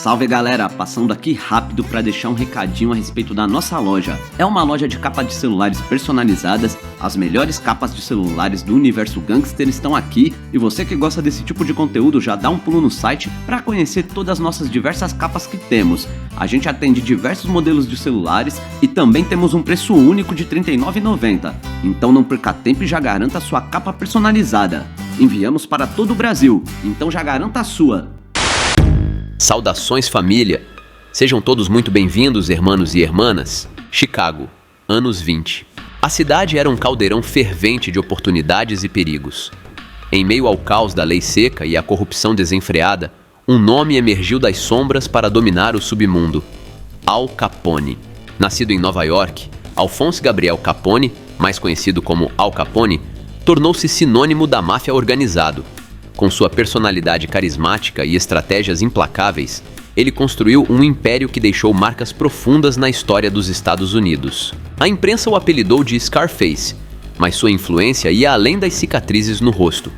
Salve galera, passando aqui rápido para deixar um recadinho a respeito da nossa loja. É uma loja de capa de celulares personalizadas, as melhores capas de celulares do universo gangster estão aqui e você que gosta desse tipo de conteúdo já dá um pulo no site para conhecer todas as nossas diversas capas que temos. A gente atende diversos modelos de celulares e também temos um preço único de R$ 39,90, então não perca tempo e já garanta a sua capa personalizada. Enviamos para todo o Brasil, então já garanta a sua. Saudações família, sejam todos muito bem-vindos, irmãos e irmãs. Chicago, anos 20. A cidade era um caldeirão fervente de oportunidades e perigos. Em meio ao caos da lei seca e à corrupção desenfreada, um nome emergiu das sombras para dominar o submundo: Al Capone. Nascido em Nova York, Alphonse Gabriel Capone, mais conhecido como Al Capone, tornou-se sinônimo da máfia organizado. Com sua personalidade carismática e estratégias implacáveis, ele construiu um império que deixou marcas profundas na história dos Estados Unidos. A imprensa o apelidou de Scarface, mas sua influência ia além das cicatrizes no rosto.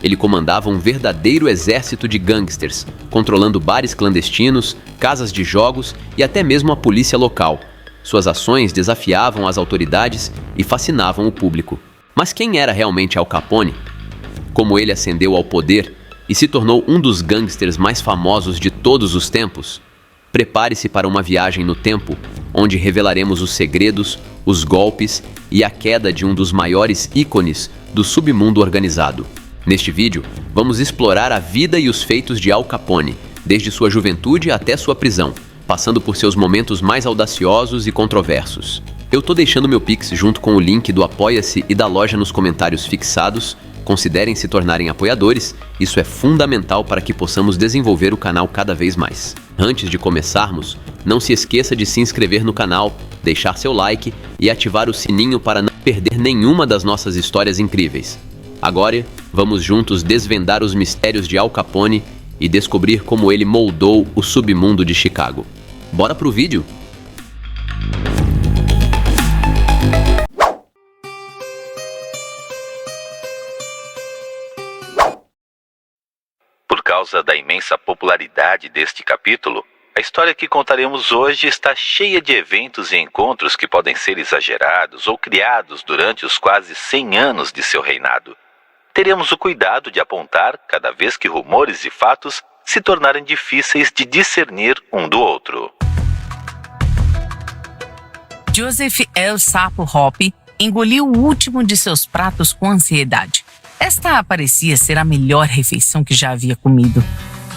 Ele comandava um verdadeiro exército de gangsters, controlando bares clandestinos, casas de jogos e até mesmo a polícia local. Suas ações desafiavam as autoridades e fascinavam o público. Mas quem era realmente Al Capone? Como ele ascendeu ao poder e se tornou um dos gangsters mais famosos de todos os tempos? Prepare-se para uma viagem no tempo, onde revelaremos os segredos, os golpes e a queda de um dos maiores ícones do submundo organizado. Neste vídeo, vamos explorar a vida e os feitos de Al Capone, desde sua juventude até sua prisão, passando por seus momentos mais audaciosos e controversos. Eu tô deixando meu Pix junto com o link do Apoia-se e da loja nos comentários fixados. Considerem se tornarem apoiadores, isso é fundamental para que possamos desenvolver o canal cada vez mais. Antes de começarmos, não se esqueça de se inscrever no canal, deixar seu like e ativar o sininho para não perder nenhuma das nossas histórias incríveis. Agora, vamos juntos desvendar os mistérios de Al Capone e descobrir como ele moldou o submundo de Chicago. Bora pro vídeo? Por causa da imensa popularidade deste capítulo, a história que contaremos hoje está cheia de eventos e encontros que podem ser exagerados ou criados durante os quase 100 anos de seu reinado. Teremos o cuidado de apontar cada vez que rumores e fatos se tornarem difíceis de discernir um do outro. Joseph El Sapo Hoppe engoliu o último de seus pratos com ansiedade. Esta parecia ser a melhor refeição que já havia comido.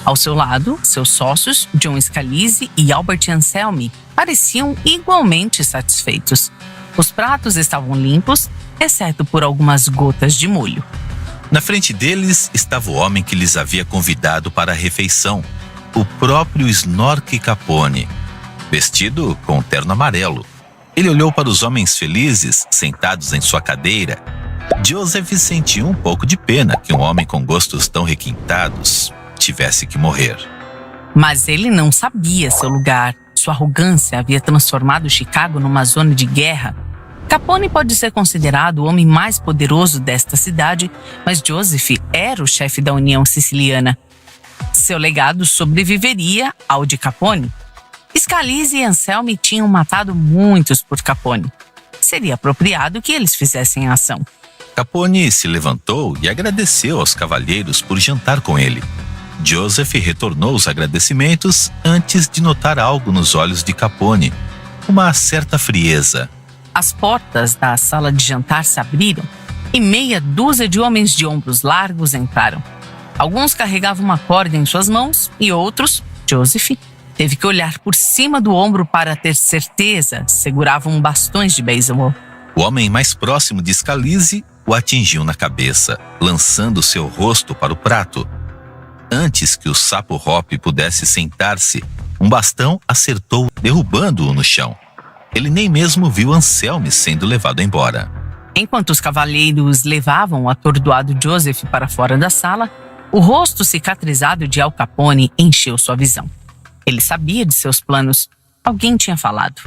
Ao seu lado, seus sócios, John Scalise e Albert Anselmi, pareciam igualmente satisfeitos. Os pratos estavam limpos, exceto por algumas gotas de molho. Na frente deles estava o homem que lhes havia convidado para a refeição, o próprio Snorky Capone, vestido com um terno amarelo. Ele olhou para os homens felizes, sentados em sua cadeira. Joseph sentiu um pouco de pena que um homem com gostos tão requintados tivesse que morrer. Mas ele não sabia seu lugar. Sua arrogância havia transformado Chicago numa zona de guerra. Capone pode ser considerado o homem mais poderoso desta cidade, mas Joseph era o chefe da União Siciliana. Seu legado sobreviveria ao de Capone. Scalise e Anselmi tinham matado muitos por Capone. Seria apropriado que eles fizessem a ação. Capone se levantou e agradeceu aos cavalheiros por jantar com ele. Joseph retornou os agradecimentos antes de notar algo nos olhos de Capone, uma certa frieza. As portas da sala de jantar se abriram e meia dúzia de homens de ombros largos entraram. Alguns carregavam uma corda em suas mãos e outros, Joseph, teve que olhar por cima do ombro para ter certeza, seguravam bastões de beisebol. O homem mais próximo de Scalise o atingiu na cabeça, lançando seu rosto para o prato. Antes que o Sapo Hoppe pudesse sentar-se, um bastão acertou, derrubando-o no chão. Ele nem mesmo viu Anselmi sendo levado embora. Enquanto os cavalheiros levavam o atordoado Joseph para fora da sala, o rosto cicatrizado de Al Capone encheu sua visão. Ele sabia de seus planos. Alguém tinha falado.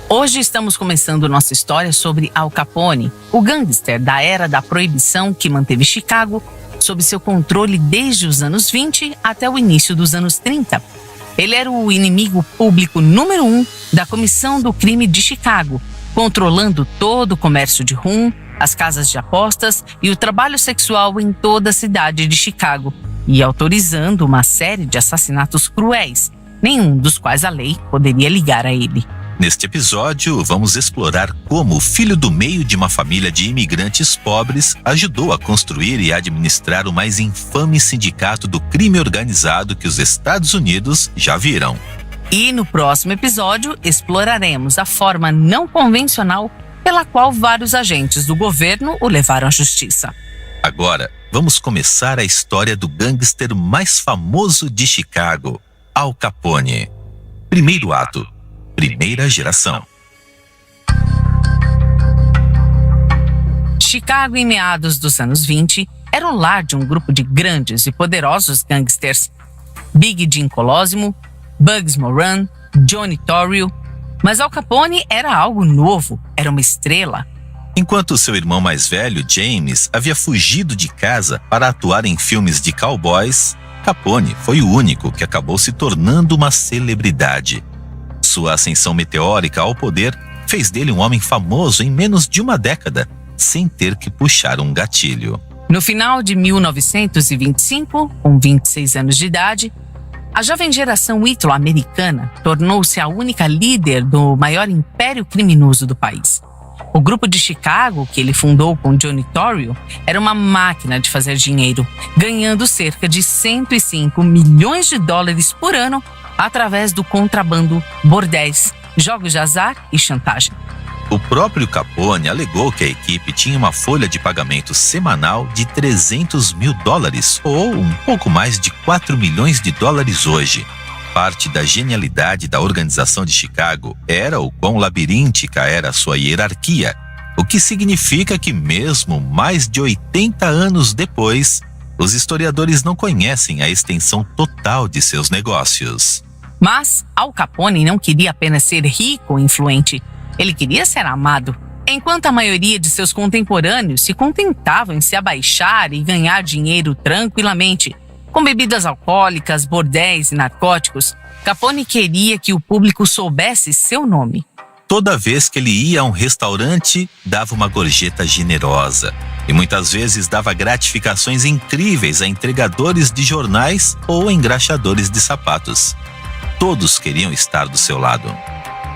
Hoje estamos começando nossa história sobre Al Capone, o gangster da era da proibição que manteve Chicago sob seu controle desde os anos 20 até o início dos anos 30. Ele era o inimigo público número 1 da Comissão do Crime de Chicago, controlando todo o comércio de rum, as casas de apostas e o trabalho sexual em toda a cidade de Chicago, e autorizando uma série de assassinatos cruéis, nenhum dos quais a lei poderia ligar a ele. Neste episódio, vamos explorar como o filho do meio de uma família de imigrantes pobres ajudou a construir e administrar o mais infame sindicato do crime organizado que os Estados Unidos já viram. E no próximo episódio, exploraremos a forma não convencional pela qual vários agentes do governo o levaram à justiça. Agora, vamos começar a história do gangster mais famoso de Chicago, Al Capone. Primeiro ato. Primeira geração. Chicago, em meados dos anos 20, era o lar de um grupo de grandes e poderosos gangsters. Big Jim Colosimo, Bugs Moran, Johnny Torrio. Mas Al Capone era algo novo, era uma estrela. Enquanto seu irmão mais velho, James, havia fugido de casa para atuar em filmes de cowboys, Capone foi o único que acabou se tornando uma celebridade. Sua ascensão meteórica ao poder fez dele um homem famoso em menos de uma década, sem ter que puxar um gatilho. No final de 1925, com 26 anos de idade, a jovem geração ítalo-americana tornou-se a única líder do maior império criminoso do país. O grupo de Chicago, que ele fundou com Johnny Torrio, era uma máquina de fazer dinheiro, ganhando cerca de 105 milhões de dólares por ano através do contrabando, bordéis, jogos de azar e chantagem. O próprio Capone alegou que a equipe tinha uma folha de pagamento semanal de 300 mil dólares, ou um pouco mais de 4 milhões de dólares hoje. Parte da genialidade da organização de Chicago era o quão labiríntica era a sua hierarquia, o que significa que mesmo mais de 80 anos depois, os historiadores não conhecem a extensão total de seus negócios. Mas Al Capone não queria apenas ser rico ou influente, ele queria ser amado. Enquanto a maioria de seus contemporâneos se contentavam em se abaixar e ganhar dinheiro tranquilamente, com bebidas alcoólicas, bordéis e narcóticos, Capone queria que o público soubesse seu nome. Toda vez que ele ia a um restaurante, dava uma gorjeta generosa e muitas vezes dava gratificações incríveis a entregadores de jornais ou engraxadores de sapatos. Todos queriam estar do seu lado.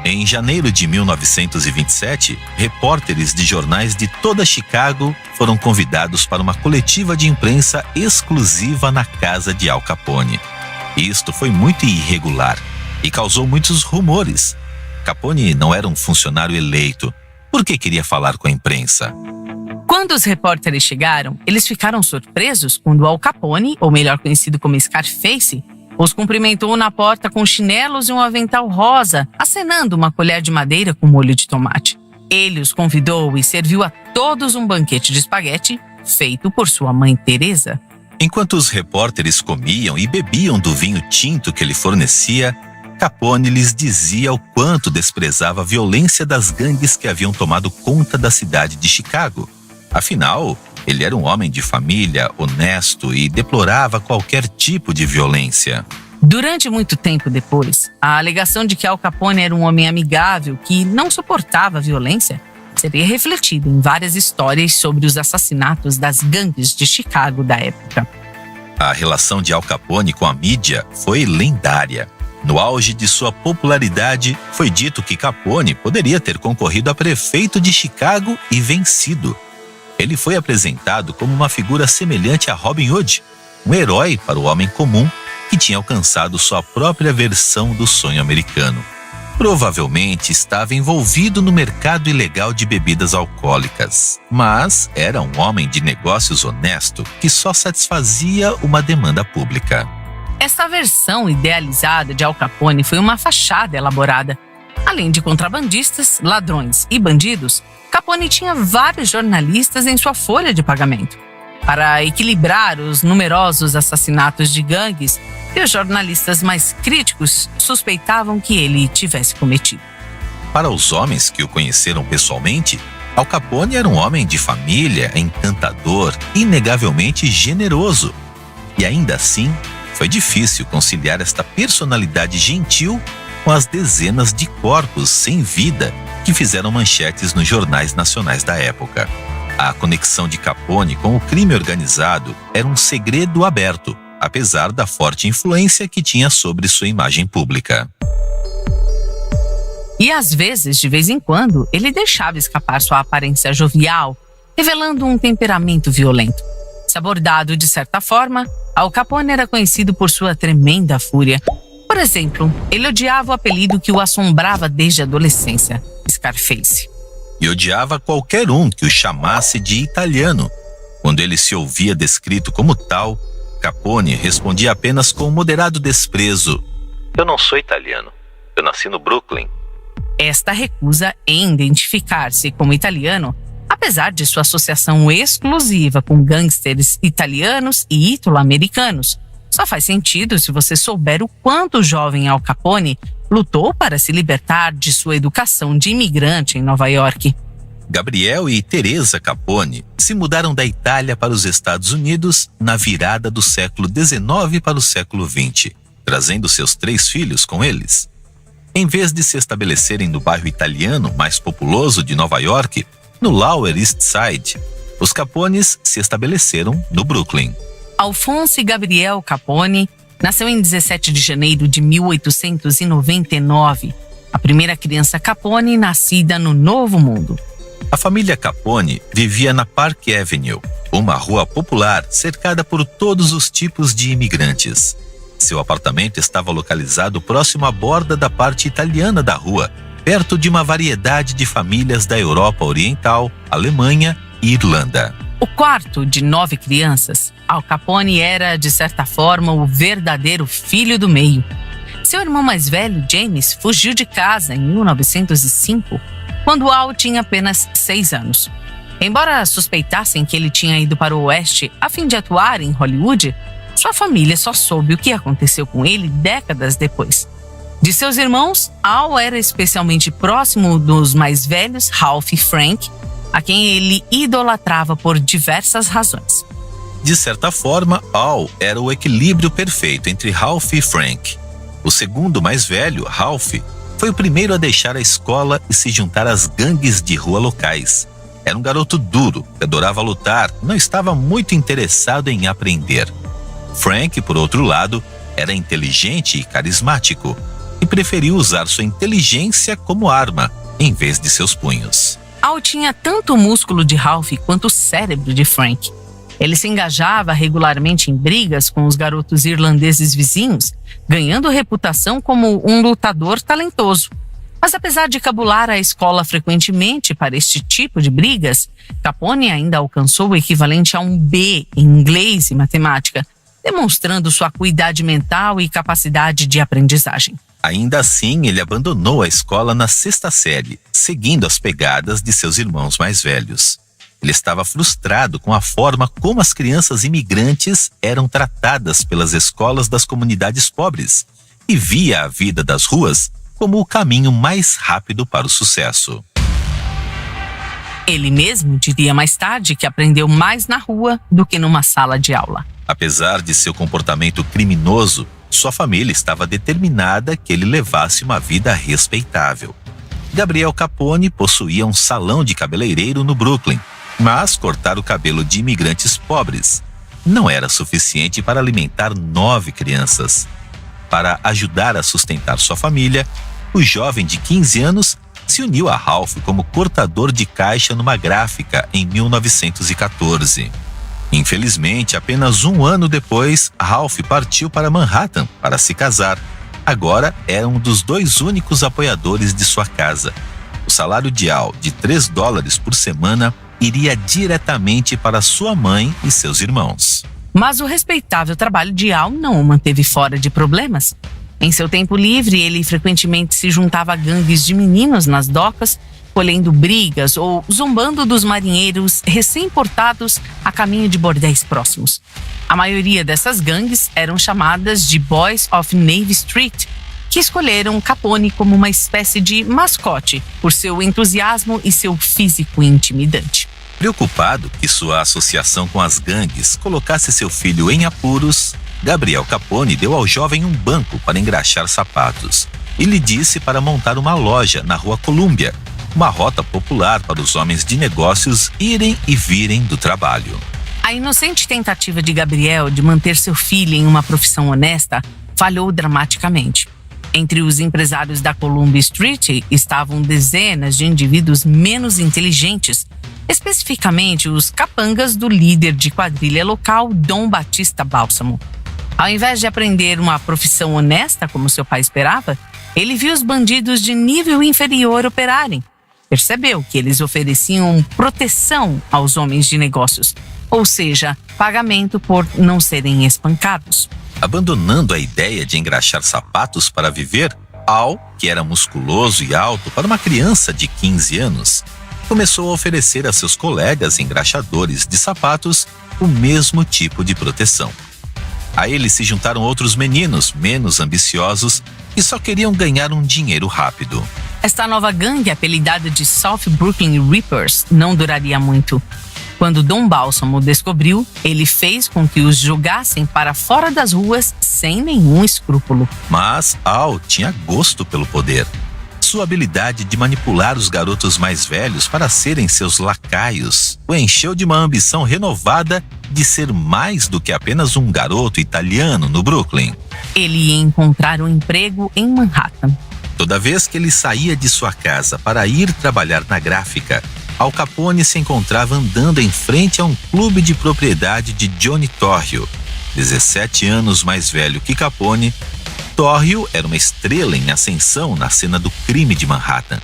Em janeiro de 1927, repórteres de jornais de toda Chicago foram convidados para uma coletiva de imprensa exclusiva na casa de Al Capone. Isto foi muito irregular e causou muitos rumores. Capone não era um funcionário eleito. Por que queria falar com a imprensa? Quando os repórteres chegaram, eles ficaram surpresos quando Al Capone, ou melhor conhecido como Scarface, os cumprimentou na porta com chinelos e um avental rosa, acenando uma colher de madeira com molho de tomate. Ele os convidou e serviu a todos um banquete de espaguete feito por sua mãe Teresa. Enquanto os repórteres comiam e bebiam do vinho tinto que ele fornecia, Capone lhes dizia o quanto desprezava a violência das gangues que haviam tomado conta da cidade de Chicago. Afinal, ele era um homem de família, honesto e deplorava qualquer tipo de violência. Durante muito tempo depois, a alegação de que Al Capone era um homem amigável que não suportava a violência seria refletida em várias histórias sobre os assassinatos das gangues de Chicago da época. A relação de Al Capone com a mídia foi lendária. No auge de sua popularidade, foi dito que Capone poderia ter concorrido a prefeito de Chicago e vencido. Ele foi apresentado como uma figura semelhante a Robin Hood, um herói para o homem comum que tinha alcançado sua própria versão do sonho americano. Provavelmente estava envolvido no mercado ilegal de bebidas alcoólicas, mas era um homem de negócios honesto que só satisfazia uma demanda pública. Essa versão idealizada de Al Capone foi uma fachada elaborada. Além de contrabandistas, ladrões e bandidos, Capone tinha vários jornalistas em sua folha de pagamento. Para equilibrar os numerosos assassinatos de gangues, que os jornalistas mais críticos suspeitavam que ele tivesse cometido. Para os homens que o conheceram pessoalmente, Al Capone era um homem de família, encantador, inegavelmente generoso. E ainda assim, Foi difícil conciliar esta personalidade gentil com as dezenas de corpos sem vida que fizeram manchetes nos jornais nacionais da época. A conexão de Capone com o crime organizado era um segredo aberto, apesar da forte influência que tinha sobre sua imagem pública. E às vezes, de vez em quando, ele deixava escapar sua aparência jovial, revelando um temperamento violento. Se abordado de certa forma, Al Capone era conhecido por sua tremenda fúria. Por exemplo, ele odiava o apelido que o assombrava desde a adolescência, Scarface. E odiava qualquer um que o chamasse de italiano. Quando ele se ouvia descrito como tal, Capone respondia apenas com moderado desprezo: Eu não sou italiano. Eu nasci no Brooklyn. Esta recusa em identificar-se como italiano, apesar de sua associação exclusiva com gangsters italianos e ítalo-americanos, só faz sentido se você souber o quanto o jovem Al Capone lutou para se libertar de sua educação de imigrante em Nova York. Gabriel e Teresa Capone se mudaram da Itália para os Estados Unidos na virada do século XIX para o século XX, trazendo seus 3 filhos com eles. Em vez de se estabelecerem no bairro italiano mais populoso de Nova York, no Lower East Side, os Capones se estabeleceram no Brooklyn. Alphonse Gabriel Capone nasceu em 17 de janeiro de 1899, a primeira criança Capone nascida no Novo Mundo. A família Capone vivia na Park Avenue, uma rua popular cercada por todos os tipos de imigrantes. Seu apartamento estava localizado próximo à borda da parte italiana da rua, perto de uma variedade de famílias da Europa Oriental, Alemanha e Irlanda. O quarto de 9 crianças, Al Capone era, de certa forma, o verdadeiro filho do meio. Seu irmão mais velho, James, fugiu de casa em 1905, quando Al tinha apenas 6 anos. Embora suspeitassem que ele tinha ido para o oeste a fim de atuar em Hollywood, sua família só soube o que aconteceu com ele décadas depois. De seus irmãos, Al era especialmente próximo dos mais velhos, Ralph e Frank, a quem ele idolatrava por diversas razões. De certa forma, Al era o equilíbrio perfeito entre Ralph e Frank. O segundo mais velho, Ralph, foi o primeiro a deixar a escola e se juntar às gangues de rua locais. Era um garoto duro, que adorava lutar, não estava muito interessado em aprender. Frank, por outro lado, era inteligente e carismático e preferiu usar sua inteligência como arma, em vez de seus punhos. Al tinha tanto o músculo de Ralph quanto o cérebro de Frank. Ele se engajava regularmente em brigas com os garotos irlandeses vizinhos, ganhando reputação como um lutador talentoso. Mas apesar de cabular a escola frequentemente para este tipo de brigas, Capone ainda alcançou o equivalente a um B em inglês e matemática, demonstrando sua acuidade mental e capacidade de aprendizagem. Ainda assim, ele abandonou a escola na 6ª série, seguindo as pegadas de seus irmãos mais velhos. Ele estava frustrado com a forma como as crianças imigrantes eram tratadas pelas escolas das comunidades pobres e via a vida das ruas como o caminho mais rápido para o sucesso. Ele mesmo diria mais tarde que aprendeu mais na rua do que numa sala de aula. Apesar de seu comportamento criminoso, sua família estava determinada que ele levasse uma vida respeitável. Gabriel Capone possuía um salão de cabeleireiro no Brooklyn, mas cortar o cabelo de imigrantes pobres não era suficiente para alimentar 9 crianças. Para ajudar a sustentar sua família, o jovem de 15 anos se uniu a Ralph como cortador de caixa numa gráfica em 1914. Infelizmente, apenas um ano depois, Ralph partiu para Manhattan para se casar. Agora era um dos 2 únicos apoiadores de sua casa. O salário de Al, de $3 por semana, iria diretamente para sua mãe e seus irmãos. Mas o respeitável trabalho de Al não o manteve fora de problemas. Em seu tempo livre, ele frequentemente se juntava a gangues de meninos nas docas, colhendo brigas ou zombando dos marinheiros recém-importados a caminho de bordéis próximos. A maioria dessas gangues eram chamadas de Boys of Navy Street, que escolheram Capone como uma espécie de mascote por seu entusiasmo e seu físico intimidante. Preocupado que sua associação com as gangues colocasse seu filho em apuros, Gabriel Capone deu ao jovem um banco para engraxar sapatos e lhe disse para montar uma loja na Rua Colúmbia, uma rota popular para os homens de negócios irem e virem do trabalho. A inocente tentativa de Gabriel de manter seu filho em uma profissão honesta falhou dramaticamente. Entre os empresários da Columbia Street estavam dezenas de indivíduos menos inteligentes, especificamente os capangas do líder de quadrilha local, Dom Batista Bálsamo. Ao invés de aprender uma profissão honesta, como seu pai esperava, ele viu os bandidos de nível inferior operarem. Percebeu que eles ofereciam proteção aos homens de negócios, ou seja, pagamento por não serem espancados. Abandonando a ideia de engraxar sapatos para viver, Al, que era musculoso e alto para uma criança de 15 anos, começou a oferecer a seus colegas engraxadores de sapatos o mesmo tipo de proteção. A ele se juntaram outros meninos menos ambiciosos que só queriam ganhar um dinheiro rápido. Esta nova gangue, apelidada de South Brooklyn Rippers, não duraria muito. Quando Dom Bálsamo descobriu, ele fez com que os jogassem para fora das ruas sem nenhum escrúpulo. Mas Al tinha gosto pelo poder. Sua habilidade de manipular os garotos mais velhos para serem seus lacaios o encheu de uma ambição renovada de ser mais do que apenas um garoto italiano no Brooklyn. Ele ia encontrar um emprego em Manhattan. Toda vez que ele saía de sua casa para ir trabalhar na gráfica, Al Capone se encontrava andando em frente a um clube de propriedade de Johnny Torrio, 17 anos mais velho que Capone. Torrio era uma estrela em ascensão na cena do crime de Manhattan,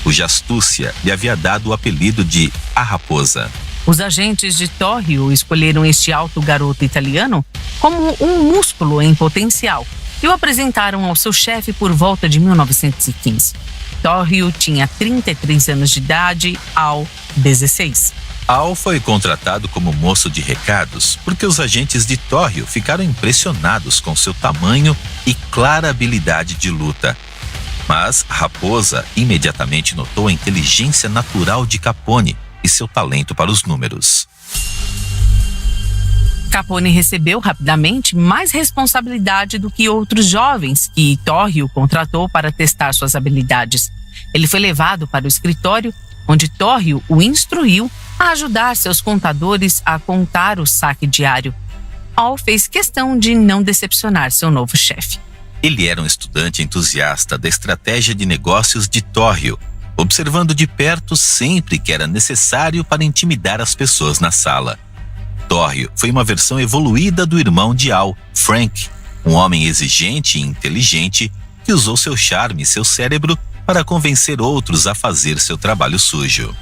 cuja astúcia lhe havia dado o apelido de A Raposa. Os agentes de Torrio escolheram este alto garoto italiano como um músculo em potencial e o apresentaram ao seu chefe por volta de 1915. Torrio tinha 33 anos de idade, Al 16. Al foi contratado como moço de recados porque os agentes de Torrio ficaram impressionados com seu tamanho e clara habilidade de luta. Mas Raposa imediatamente notou a inteligência natural de Capone e seu talento para os números. Capone recebeu rapidamente mais responsabilidade do que outros jovens que Torrio contratou para testar suas habilidades. Ele foi levado para o escritório, onde Torrio o instruiu a ajudar seus contadores a contar o saque diário. Al fez questão de não decepcionar seu novo chefe. Ele era um estudante entusiasta da estratégia de negócios de Torrio, observando de perto sempre que era necessário para intimidar as pessoas na sala. Torrio foi uma versão evoluída do irmão de Al, Frank, um homem exigente e inteligente que usou seu charme e seu cérebro para convencer outros a fazer seu trabalho sujo.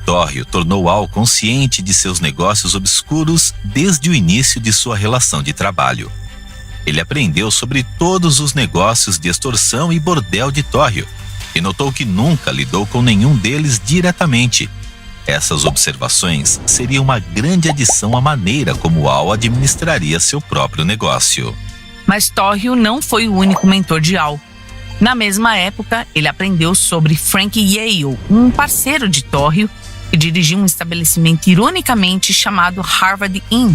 Torrio tornou Al consciente de seus negócios obscuros desde o início de sua relação de trabalho. Ele aprendeu sobre todos os negócios de extorsão e bordel de Torrio e notou que nunca lidou com nenhum deles diretamente. Essas observações seriam uma grande adição à maneira como Al administraria seu próprio negócio. Mas Torrio não foi o único mentor de Al. Na mesma época, ele aprendeu sobre Frank Yale, um parceiro de Torrio, que dirigia um estabelecimento ironicamente chamado Harvard Inn,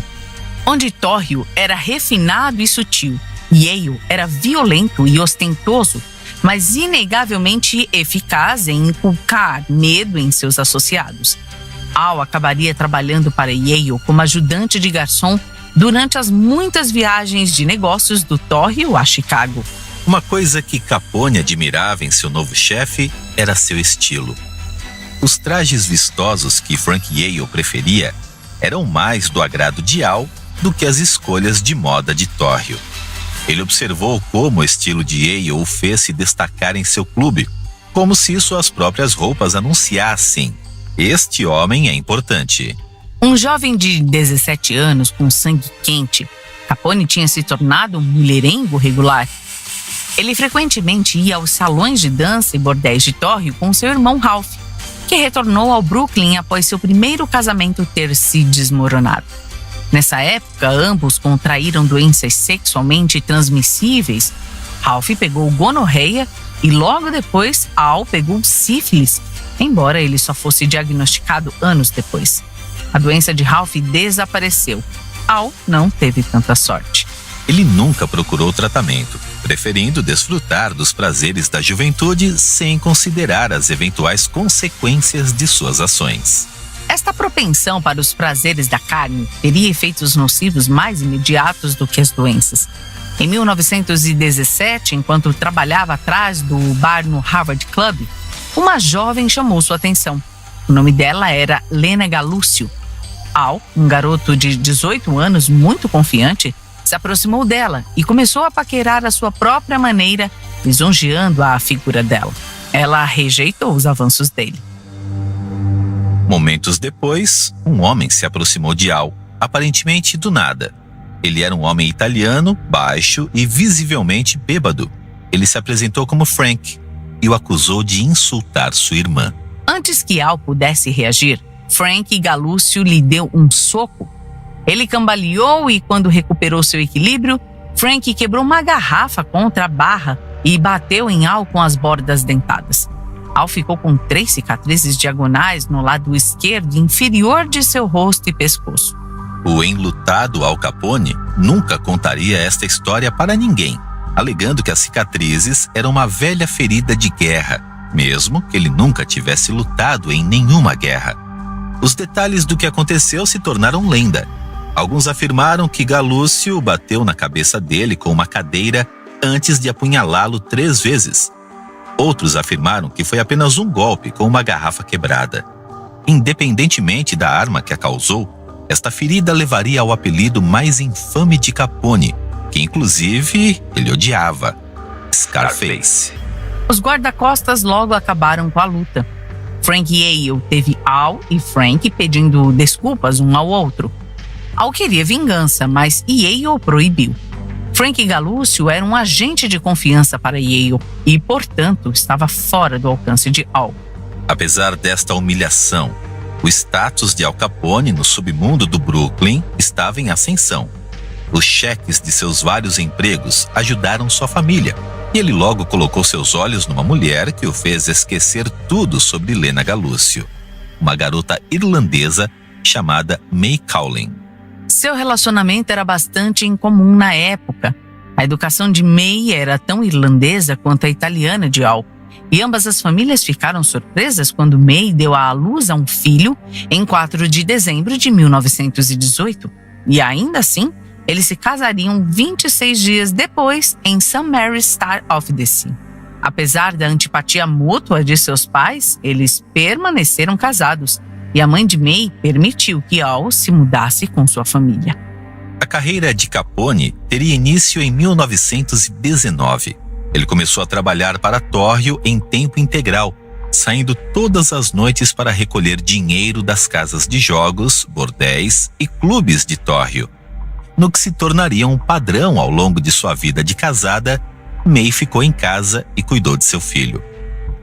onde Torrio era refinado e sutil. Yale era violento e ostentoso, mas inegavelmente eficaz em inculcar medo em seus associados. Al acabaria trabalhando para Yale como ajudante de garçom durante as muitas viagens de negócios do Torrio a Chicago. Uma coisa que Capone admirava em seu novo chefe era seu estilo. Os trajes vistosos que Frank Yale preferia eram mais do agrado de Al do que as escolhas de moda de Torrio. Ele observou como o estilo de Yale o fez se destacar em seu clube, como se suas próprias roupas anunciassem: este homem é importante. Um jovem de 17 anos com sangue quente, Capone tinha se tornado um mulherengo regular. Ele frequentemente ia aos salões de dança e bordéis de Torrio com seu irmão Ralph, que retornou ao Brooklyn após seu primeiro casamento ter se desmoronado. Nessa época, ambos contraíram doenças sexualmente transmissíveis. Ralph pegou gonorreia e logo depois Al pegou sífilis, embora ele só fosse diagnosticado anos depois. A doença de Ralph desapareceu. Al não teve tanta sorte. ele nunca procurou tratamento, preferindo desfrutar dos prazeres da juventude sem considerar as eventuais consequências de suas ações. Esta propensão para os prazeres da carne teria efeitos nocivos mais imediatos do que as doenças. Em 1917, enquanto trabalhava atrás do bar no Harvard Club, uma jovem chamou sua atenção. O nome dela era Lena Galúcio. Al, um garoto de 18 anos muito confiante, se aproximou dela e começou a paquerar à sua própria maneira, lisonjeando a figura dela. Ela rejeitou os avanços dele. Momentos depois, um homem se aproximou de Al, aparentemente do nada. Ele era um homem italiano, baixo e visivelmente bêbado. Ele se apresentou como Frank e o acusou de insultar sua irmã. Antes que Al pudesse reagir, Frank Galúcio lhe deu um soco. Ele cambaleou e, quando recuperou seu equilíbrio, Frank quebrou uma garrafa contra a barra e bateu em Al com as bordas dentadas. Al ficou com 3 cicatrizes diagonais no lado esquerdo inferior de seu rosto e pescoço. O enlutado Al Capone nunca contaria esta história para ninguém, alegando que as cicatrizes eram uma velha ferida de guerra, mesmo que ele nunca tivesse lutado em nenhuma guerra. Os detalhes do que aconteceu se tornaram lenda. Alguns afirmaram que Galúcio bateu na cabeça dele com uma cadeira antes de apunhalá-lo 3 vezes. Outros afirmaram que foi apenas um golpe com uma garrafa quebrada. Independentemente da arma que a causou, esta ferida levaria ao apelido mais infame de Capone, que inclusive ele odiava: Scarface. Os guarda-costas logo acabaram com a luta. Frank Yale teve Al e Frank pedindo desculpas um ao outro. Al queria vingança, mas Yale o proibiu. Frank Galúcio era um agente de confiança para Yale e, portanto, estava fora do alcance de Al. Apesar desta humilhação, o status de Al Capone no submundo do Brooklyn estava em ascensão. Os cheques de seus vários empregos ajudaram sua família, e ele logo colocou seus olhos numa mulher que o fez esquecer tudo sobre Lena Galúcio, uma garota irlandesa chamada May Cowling. Seu relacionamento era bastante incomum na época. A educação de May era tão irlandesa quanto a italiana de Al, e ambas as famílias ficaram surpresas quando May deu à luz a um filho em 4 de dezembro de 1918. E ainda assim, eles se casariam 26 dias depois em St. Mary's Star of the Sea. Apesar da antipatia mútua de seus pais, eles permaneceram casados e a mãe de May permitiu que Al se mudasse com sua família. A carreira de Capone teria início em 1919. Ele começou a trabalhar para Torrio em tempo integral, saindo todas as noites para recolher dinheiro das casas de jogos, bordéis e clubes de Torrio. No que se tornaria um padrão ao longo de sua vida de casada, May ficou em casa e cuidou de seu filho.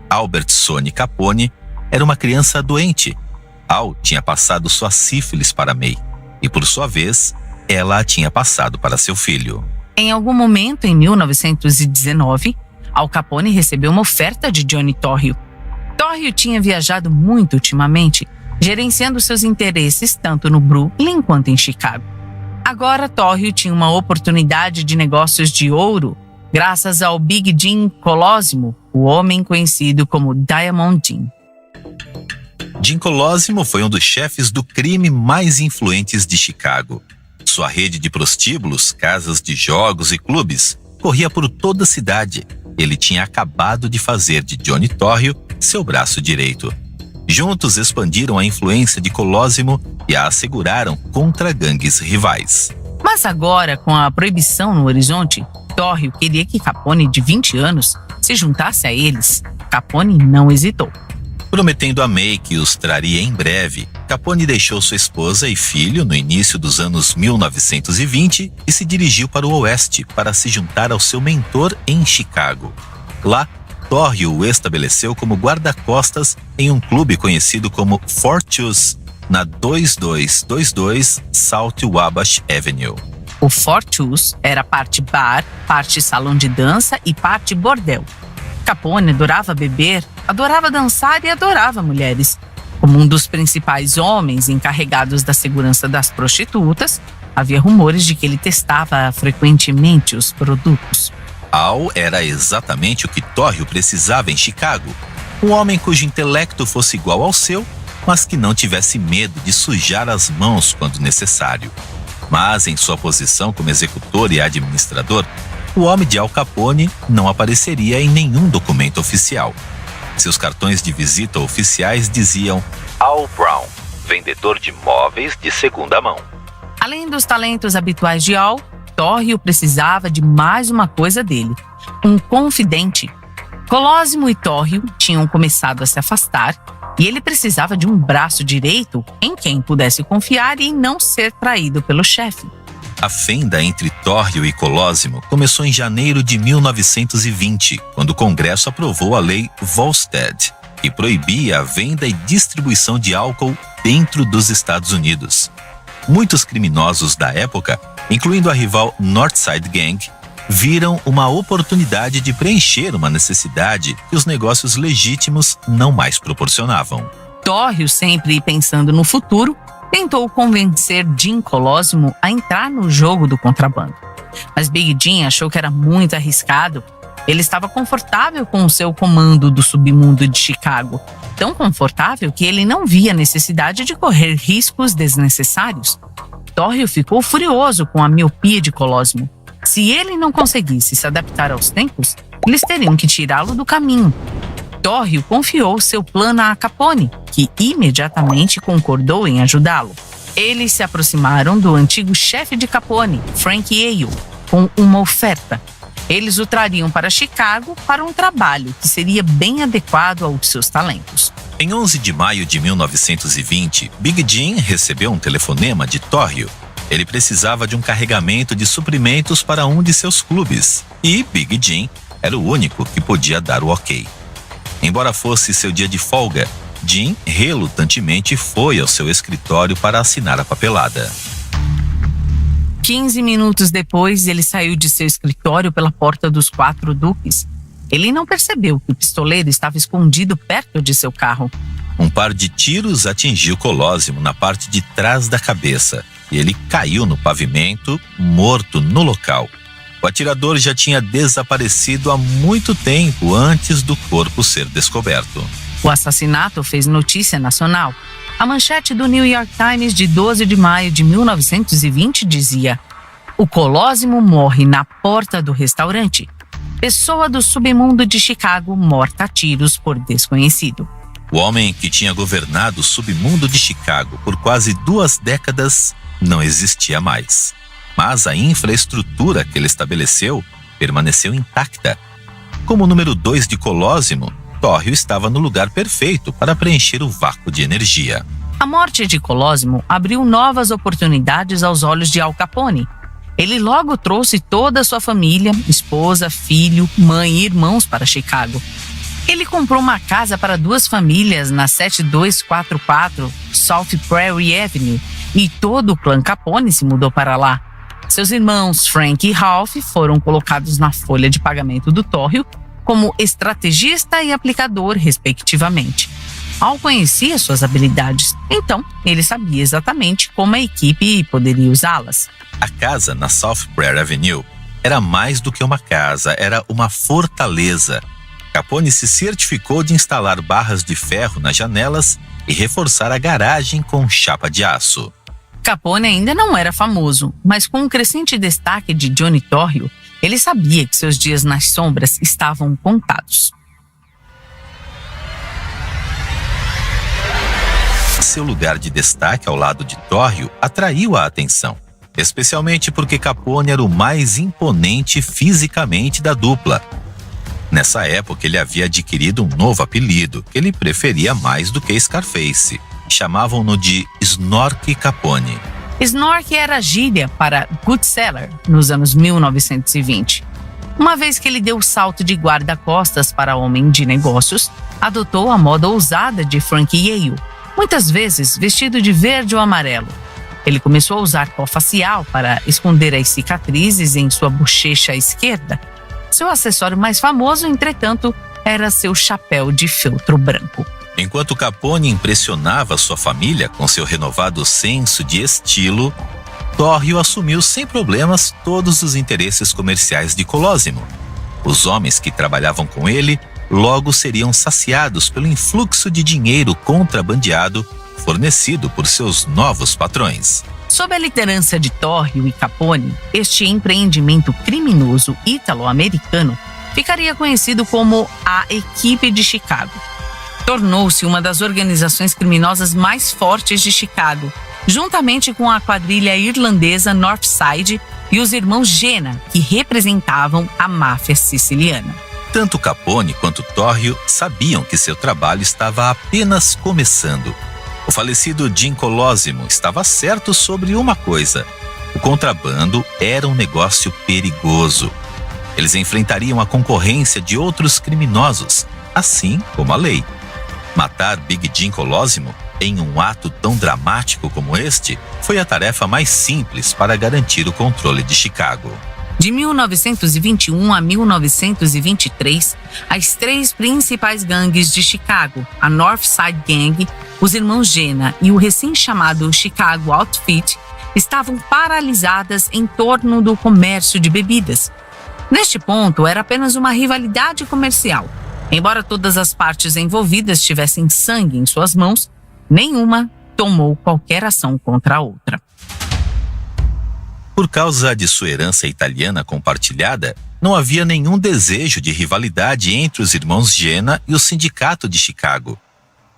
Albert Sonny Capone era uma criança doente. Al tinha passado sua sífilis para May e, por sua vez, ela a tinha passado para seu filho. Em algum momento, em 1919, Al Capone recebeu uma oferta de Johnny Torrio. Torrio tinha viajado muito ultimamente, gerenciando seus interesses tanto no Brooklyn quanto em Chicago. Agora, Torrio tinha uma oportunidade de negócios de ouro, graças ao Big Jim Colosimo, o homem conhecido como Diamond Jim. Jim Colosimo foi um dos chefes do crime mais influentes de Chicago. Sua rede de prostíbulos, casas de jogos e clubes corria por toda a cidade. Ele tinha acabado de fazer de Johnny Torrio seu braço direito. Juntos expandiram a influência de Colosimo e a asseguraram contra gangues rivais. Mas agora, com a proibição no horizonte, Torrio queria que Capone, de 20 anos, se juntasse a eles. Capone não hesitou. Prometendo a May que os traria em breve, Capone deixou sua esposa e filho no início dos anos 1920 e se dirigiu para o oeste para se juntar ao seu mentor em Chicago. Lá, Torrio o estabeleceu como guarda-costas em um clube conhecido como Fortunes, na 2222 South Wabash Avenue. O Fortunes era parte bar, parte salão de dança e parte bordel. Capone adorava beber, adorava dançar e adorava mulheres. Como um dos principais homens encarregados da segurança das prostitutas, Havia rumores de que ele testava frequentemente os produtos. Al era exatamente o que Torrio precisava em Chicago. Um homem cujo intelecto fosse igual ao seu, mas que não tivesse medo de sujar as mãos quando necessário. Mas em sua posição como executor e administrador, o homem de Al Capone não apareceria em nenhum documento oficial. Seus cartões de visita oficiais diziam Al Brown, vendedor de móveis de segunda mão. Além dos talentos habituais de Al, Torrio precisava de mais uma coisa dele: um confidente. Colosimo e Torrio tinham começado a se afastar e ele precisava de um braço direito em quem pudesse confiar e não ser traído pelo chefe. A fenda entre Torrio e Colosimo começou em janeiro de 1920, quando o Congresso aprovou a Lei Volstead, que proibia a venda e distribuição de álcool dentro dos Estados Unidos. Muitos criminosos da época, incluindo a rival Northside Gang, viram uma oportunidade de preencher uma necessidade que os negócios legítimos não mais proporcionavam. Torrio, sempre pensando no futuro, tentou convencer Jim Colosimo a entrar no jogo do contrabando. Mas Big Jim achou que era muito arriscado. Ele estava confortável com o seu comando do submundo de Chicago, tão confortável que ele não via necessidade de correr riscos desnecessários. Torrio ficou furioso com a miopia de Colosimo. Se ele não conseguisse se adaptar aos tempos, eles teriam que tirá-lo do caminho. Torrio confiou seu plano a Capone, que imediatamente concordou em ajudá-lo. Eles se aproximaram do antigo chefe de Capone, Frank Yale, com uma oferta. Eles o trariam para Chicago para um trabalho que seria bem adequado aos seus talentos. Em 11 de maio de 1920, Big Jim recebeu um telefonema de Torrio. Ele precisava de um carregamento de suprimentos para um de seus clubes, e Big Jim era o único que podia dar o ok. Embora fosse seu dia de folga, Jim relutantemente foi ao seu escritório para assinar a papelada. 15 minutos depois, ele saiu de seu escritório pela porta dos 4 duques. Ele não percebeu que o pistoleiro estava escondido perto de seu carro. Um par de tiros atingiu Colosimo na parte de trás da cabeça e ele caiu no pavimento, morto no local. O atirador já tinha desaparecido há muito tempo antes do corpo ser descoberto. O assassinato fez notícia nacional. A manchete do New York Times de 12 de maio de 1920 dizia: "O Colosimo morre na porta do restaurante. Pessoa do submundo de Chicago morta a tiros por desconhecido." O homem que tinha governado o submundo de Chicago por quase 2 décadas não existia mais. Mas a infraestrutura que ele estabeleceu permaneceu intacta. Como número 2 de Colosimo, Torrio estava no lugar perfeito para preencher o vácuo de energia. A morte de Colosimo abriu novas oportunidades aos olhos de Al Capone. Ele logo trouxe toda a sua família, esposa, filho, mãe e irmãos para Chicago. Ele comprou uma casa para 2 famílias na 7244 South Prairie Avenue e todo o clã Capone se mudou para lá. Seus irmãos Frank e Ralph foram colocados na folha de pagamento do Torrio como estrategista e aplicador, respectivamente. Al conhecia suas habilidades, então ele sabia exatamente como a equipe poderia usá-las. A casa na South Prairie Avenue era mais do que uma casa, era uma fortaleza. Capone se certificou de instalar barras de ferro nas janelas e reforçar a garagem com chapa de aço. Capone ainda não era famoso, mas com o crescente destaque de Johnny Torrio, ele sabia que seus dias nas sombras estavam contados. Seu lugar de destaque ao lado de Torrio atraiu a atenção, especialmente porque Capone era o mais imponente fisicamente da dupla. Nessa época, ele havia adquirido um novo apelido, que ele preferia mais do que Scarface. Chamavam-no de Snorky Capone. Snorky era gíria para good seller nos anos 1920. Uma vez que ele deu o salto de guarda-costas para homem de negócios, adotou a moda ousada de Frank Yale, muitas vezes vestido de verde ou amarelo. Ele começou a usar pó facial para esconder as cicatrizes em sua bochecha esquerda. Seu acessório mais famoso, entretanto, era seu chapéu de feltro branco. Enquanto Capone impressionava sua família com seu renovado senso de estilo, Tórrio assumiu sem problemas todos os interesses comerciais de Colosimo. Os homens que trabalhavam com ele logo seriam saciados pelo influxo de dinheiro contrabandeado fornecido por seus novos patrões. Sob a liderança de Tórrio e Capone, este empreendimento criminoso ítalo-americano ficaria conhecido como a Equipe de Chicago. Tornou-se uma das organizações criminosas mais fortes de Chicago, juntamente com a quadrilha irlandesa Northside e os irmãos Gena, que representavam a máfia siciliana. Tanto Capone quanto Tórrio sabiam que seu trabalho estava apenas começando. O falecido Jim Colosimo estava certo sobre uma coisa: o contrabando era um negócio perigoso. Eles enfrentariam a concorrência de outros criminosos, assim como a lei. Matar Big Jim Colosimo em um ato tão dramático como este foi a tarefa mais simples para garantir o controle de Chicago. De 1921 a 1923, as três principais gangues de Chicago, a North Side Gang, os irmãos Gena e o recém-chamado Chicago Outfit, estavam paralisadas em torno do comércio de bebidas. Neste ponto, era apenas uma rivalidade comercial. Embora todas as partes envolvidas tivessem sangue em suas mãos, nenhuma tomou qualquer ação contra a outra. Por causa de sua herança italiana compartilhada, não havia nenhum desejo de rivalidade entre os irmãos Gena e o sindicato de Chicago.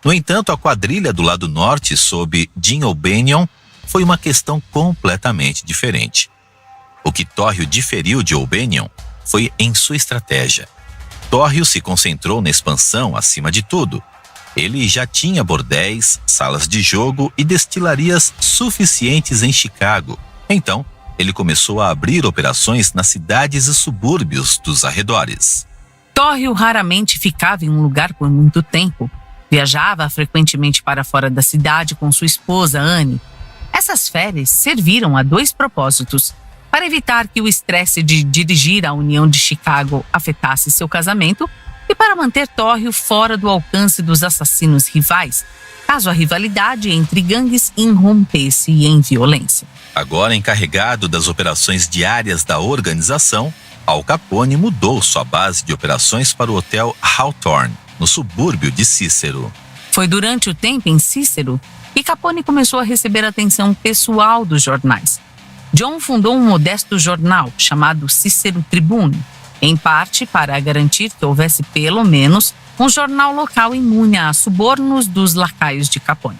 No entanto, a quadrilha do lado norte, sob Jim O'Banion, foi uma questão completamente diferente. O que Tórrio diferiu de O'Banion foi em sua estratégia. Tórrio se concentrou na expansão acima de tudo. Ele já tinha bordéis, salas de jogo e destilarias suficientes em Chicago. Então, ele começou a abrir operações nas cidades e subúrbios dos arredores. Tórrio raramente ficava em um lugar por muito tempo. Viajava frequentemente para fora da cidade com sua esposa, Anne. Essas férias serviram a dois propósitos: para evitar que o estresse de dirigir a União de Chicago afetasse seu casamento e para manter Tórrio fora do alcance dos assassinos rivais, caso a rivalidade entre gangues irrompesse em violência. Agora encarregado das operações diárias da organização, Al Capone mudou sua base de operações para o Hotel Hawthorne, no subúrbio de Cícero. Foi durante o tempo em Cícero que Capone começou a receber atenção pessoal dos jornais. John fundou um modesto jornal chamado Cícero Tribune, em parte para garantir que houvesse pelo menos um jornal local imune a subornos dos lacaios de Capone.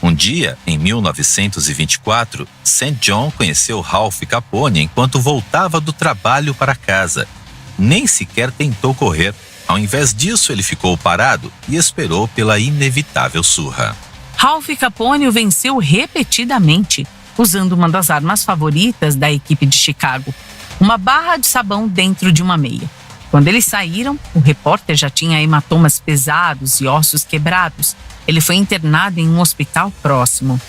Um dia, em 1924, St. John conheceu Ralph Capone enquanto voltava do trabalho para casa. Nem sequer tentou correr. Ao invés disso, ele ficou parado e esperou pela inevitável surra. Ralph Capone o venceu repetidamente, usando uma das armas favoritas da equipe de Chicago, uma barra de sabão dentro de uma meia. Quando eles saíram, o repórter já tinha hematomas pesados e ossos quebrados. Ele foi internado em um hospital próximo.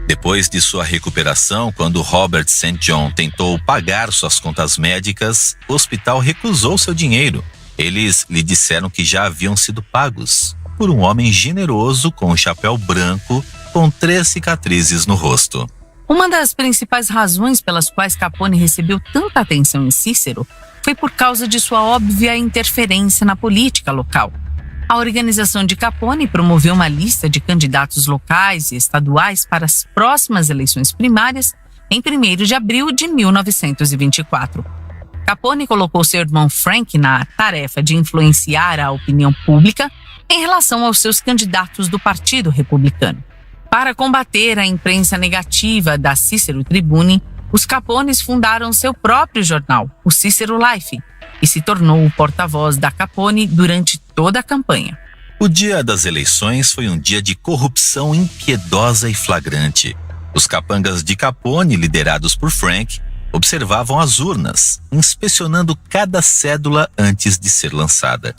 Depois de sua recuperação, quando Robert St. John tentou pagar suas contas médicas, o hospital recusou seu dinheiro. Eles lhe disseram que já haviam sido pagos por um homem generoso com um chapéu branco com 3 cicatrizes no rosto. Uma das principais razões pelas quais Capone recebeu tanta atenção em Cícero foi por causa de sua óbvia interferência na política local. A organização de Capone promoveu uma lista de candidatos locais e estaduais para as próximas eleições primárias em 1º de abril de 1924. Capone colocou seu irmão Frank na tarefa de influenciar a opinião pública em relação aos seus candidatos do Partido Republicano. Para combater a imprensa negativa da Cícero Tribune, os Capones fundaram seu próprio jornal, o Cícero Life, e se tornou o porta-voz da Capone durante toda a campanha. O dia das eleições foi um dia de corrupção impiedosa e flagrante. Os capangas de Capone, liderados por Frank, observavam as urnas, inspecionando cada cédula antes de ser lançada.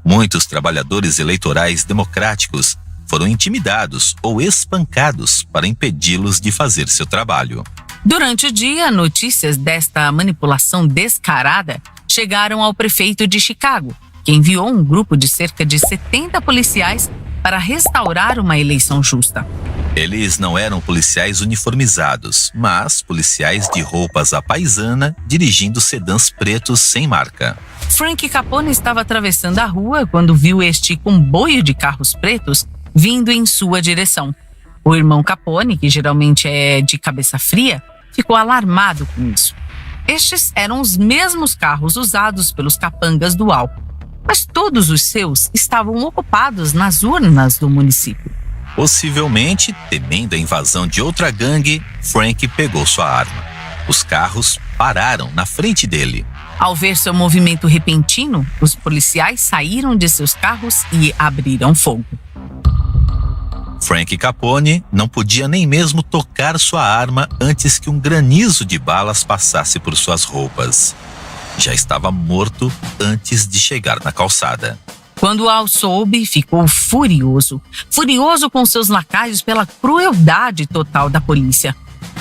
Muitos trabalhadores eleitorais democráticos foram intimidados ou espancados para impedi-los de fazer seu trabalho. Durante o dia, notícias desta manipulação descarada chegaram ao prefeito de Chicago, que enviou um grupo de cerca de 70 policiais para restaurar uma eleição justa. Eles não eram policiais uniformizados, mas policiais de roupas à paisana, dirigindo sedãs pretos sem marca. Frank Capone estava atravessando a rua quando viu este comboio de carros pretos vindo em sua direção. O irmão Capone, que geralmente é de cabeça fria, ficou alarmado com isso. Estes eram os mesmos carros usados pelos capangas do álcool, mas todos os seus estavam ocupados nas urnas do município. Possivelmente, temendo a invasão de outra gangue, Frank pegou sua arma. Os carros pararam na frente dele. Ao ver seu movimento repentino, os policiais saíram de seus carros e abriram fogo. Frank Capone não podia nem mesmo tocar sua arma antes que um granizo de balas passasse por suas roupas. Já estava morto antes de chegar na calçada. Quando Al soube, ficou furioso com seus lacaios pela crueldade total da polícia.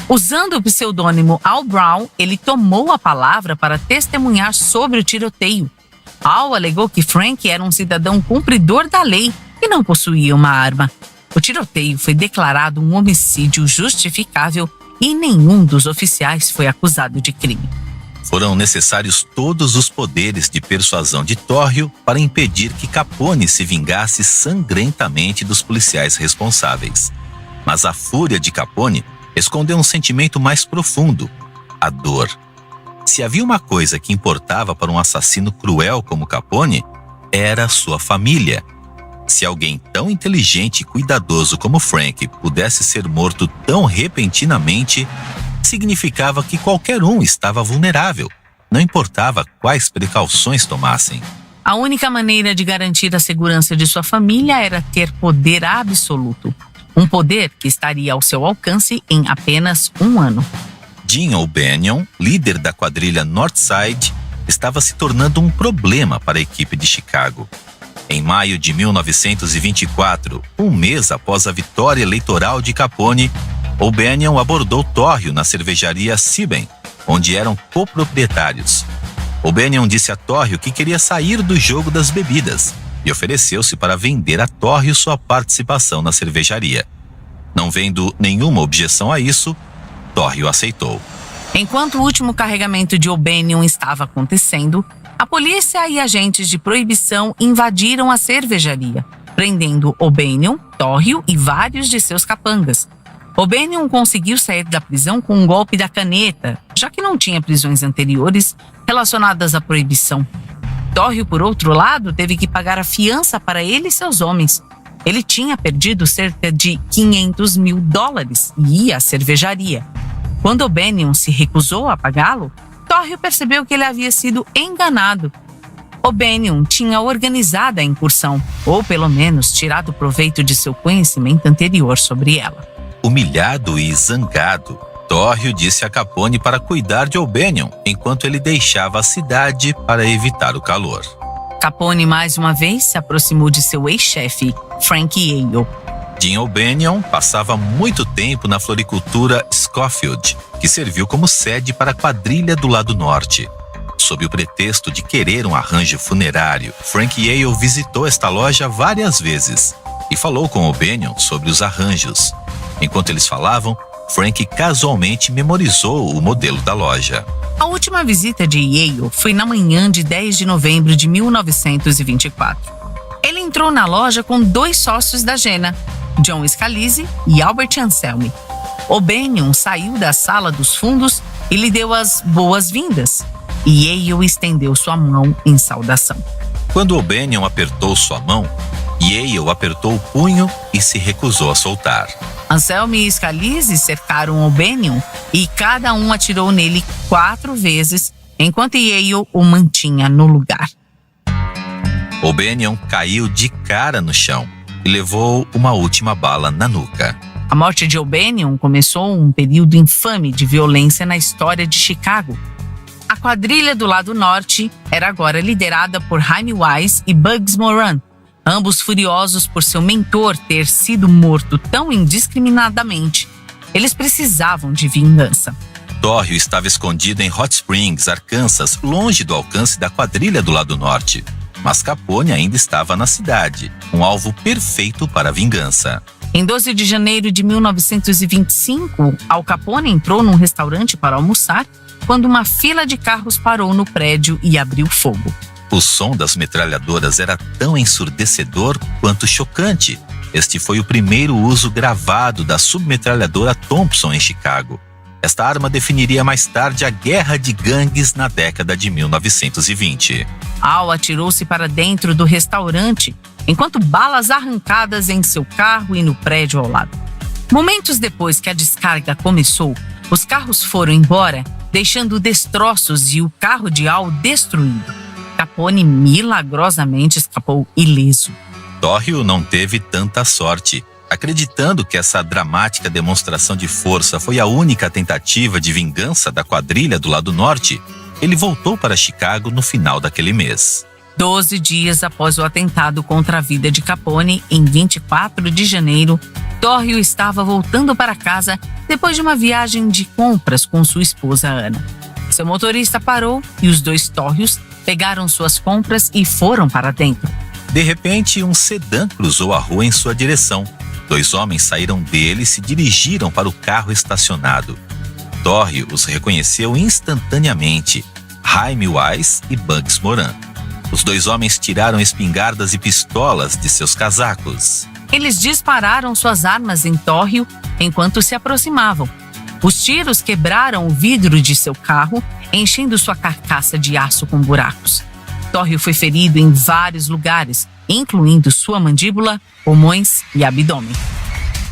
Usando o pseudônimo Al Brown, ele tomou a palavra para testemunhar sobre o tiroteio. Al alegou que Frank era um cidadão cumpridor da lei e não possuía uma arma. O tiroteio foi declarado um homicídio justificável e nenhum dos oficiais foi acusado de crime. Foram necessários todos os poderes de persuasão de Torrio para impedir que Capone se vingasse sangrentamente dos policiais responsáveis. Mas a fúria de Capone escondeu um sentimento mais profundo: a dor. Se havia uma coisa que importava para um assassino cruel como Capone, era sua família. Se alguém tão inteligente e cuidadoso como Frank pudesse ser morto tão repentinamente, significava que qualquer um estava vulnerável, não importava quais precauções tomassem. A única maneira de garantir a segurança de sua família era ter poder absoluto. Um poder que estaria ao seu alcance em apenas um ano. Dean O'Banion, líder da quadrilha Northside, estava se tornando um problema para a equipe de Chicago. Em maio de 1924, um mês após a vitória eleitoral de Capone, O'Banion abordou Torrio na cervejaria Siben, onde eram coproprietários. O'Banion disse a Torrio que queria sair do jogo das bebidas e ofereceu-se para vender a Torrio sua participação na cervejaria. Não vendo nenhuma objeção a isso, Torrio aceitou. Enquanto o último carregamento de O'Banion estava acontecendo, a polícia e agentes de proibição invadiram a cervejaria, prendendo O'Banion, Torrio e vários de seus capangas. O'Banion conseguiu sair da prisão com um golpe da caneta, já que não tinha prisões anteriores relacionadas à proibição. Torrio, por outro lado, teve que pagar a fiança para ele e seus homens. Ele tinha perdido cerca de $500 mil e ia à cervejaria. Quando O'Banion se recusou a pagá-lo, Torrio percebeu que ele havia sido enganado. O'Banion tinha organizado a incursão, ou pelo menos tirado proveito de seu conhecimento anterior sobre ela. Humilhado e zangado, Torrio disse a Capone para cuidar de O'Banion enquanto ele deixava a cidade para evitar o calor. Capone mais uma vez se aproximou de seu ex-chefe, Frank Yale. Dean O'Banion passava muito tempo na floricultura Schofield, que serviu como sede para a quadrilha do lado norte. Sob o pretexto de querer um arranjo funerário, Frank Yale visitou esta loja várias vezes e falou com O'Banion sobre os arranjos. Enquanto eles falavam, Frank casualmente memorizou o modelo da loja. A última visita de Yale foi na manhã de 10 de novembro de 1924. Ele entrou na loja com 2 sócios da Gena, John Scalise e Albert Anselmi. O'Banion saiu da sala dos fundos e lhe deu as boas-vindas. E Yale estendeu sua mão em saudação. Quando O'Banion apertou sua mão, Yale apertou o punho e se recusou a soltar. Anselmi e Scalise cercaram O'Banion e cada um atirou nele 4 vezes, enquanto Yale o mantinha no lugar. O'Banion caiu de cara no chão e levou uma última bala na nuca. A morte de O'Banion começou um período infame de violência na história de Chicago. A quadrilha do lado norte era agora liderada por Jaime Wise e Bugs Moran, ambos furiosos por seu mentor ter sido morto tão indiscriminadamente. Eles precisavam de vingança. Torrio estava escondido em Hot Springs, Arkansas, longe do alcance da quadrilha do lado norte. Mas Capone ainda estava na cidade, um alvo perfeito para a vingança. Em 12 de janeiro de 1925, Al Capone entrou num restaurante para almoçar quando uma fila de carros parou no prédio e abriu fogo. O som das metralhadoras era tão ensurdecedor quanto chocante. Este foi o primeiro uso gravado da submetralhadora Thompson em Chicago. Esta arma definiria mais tarde a guerra de gangues na década de 1920. Al atirou-se para dentro do restaurante, enquanto balas arrancadas em seu carro e no prédio ao lado. Momentos depois que a descarga começou, os carros foram embora, deixando destroços e o carro de Al destruído. Capone milagrosamente escapou ileso. Torrio não teve tanta sorte. Acreditando que essa dramática demonstração de força foi a única tentativa de vingança da quadrilha do lado norte, ele voltou para Chicago no final daquele mês. 12 dias após o atentado contra a vida de Capone, em 24 de janeiro, Torrio estava voltando para casa depois de uma viagem de compras com sua esposa Ana. Seu motorista parou e os dois Torrios pegaram suas compras e foram para dentro. De repente, um sedã cruzou a rua em sua direção. 2 homens saíram dele e se dirigiram para o carro estacionado. Torrio os reconheceu instantaneamente, Jaime Wise e Bugs Moran. Os 2 homens tiraram espingardas e pistolas de seus casacos. Eles dispararam suas armas em Torrio enquanto se aproximavam. Os tiros quebraram o vidro de seu carro, enchendo sua carcaça de aço com buracos. Torrio foi ferido em vários lugares, incluindo sua mandíbula, pulmões e abdômen.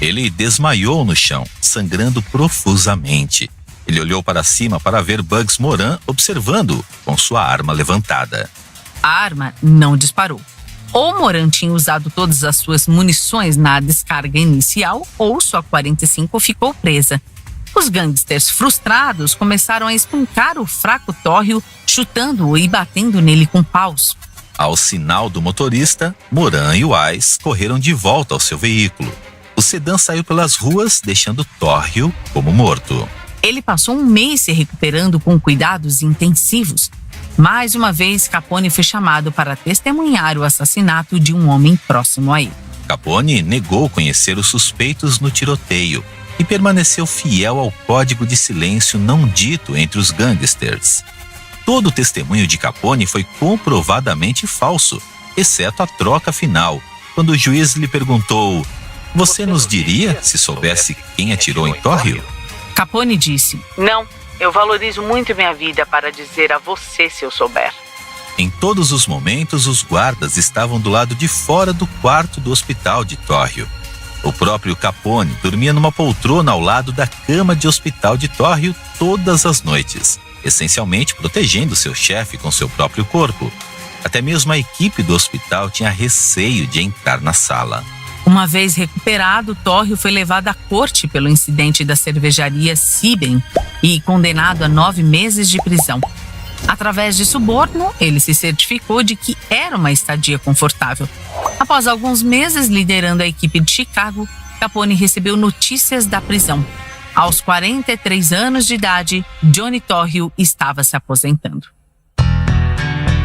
Ele desmaiou no chão, sangrando profusamente. Ele olhou para cima para ver Bugs Moran observando-o com sua arma levantada. A arma não disparou. Ou Moran tinha usado todas as suas munições na descarga inicial, ou sua 45 ficou presa. Os gangsters frustrados começaram a espancar o fraco Torrio, chutando-o e batendo nele com paus. Ao sinal do motorista, Moran e Wise correram de volta ao seu veículo. O sedã saiu pelas ruas, deixando Torrio como morto. Ele passou um mês se recuperando com cuidados intensivos. Mais uma vez, Capone foi chamado para testemunhar o assassinato de um homem próximo a ele. Capone negou conhecer os suspeitos no tiroteio e permaneceu fiel ao código de silêncio não dito entre os gangsters. Todo o testemunho de Capone foi comprovadamente falso, exceto a troca final, quando o juiz lhe perguntou: "Você nos diria se soubesse quem atirou em Torrio?" Capone disse: "Não, eu valorizo muito minha vida para dizer a você se eu souber." Em todos os momentos, os guardas estavam do lado de fora do quarto do hospital de Torrio. O próprio Capone dormia numa poltrona ao lado da cama de hospital de Torrio todas as noites, essencialmente protegendo seu chefe com seu próprio corpo. Até mesmo a equipe do hospital tinha receio de entrar na sala. Uma vez recuperado, Torrio foi levado à corte pelo incidente da cervejaria Sieben e condenado a 9 meses de prisão. Através de suborno, ele se certificou de que era uma estadia confortável. Após alguns meses liderando a equipe de Chicago, Capone recebeu notícias da prisão. Aos 43 anos de idade, Johnny Torrio estava se aposentando.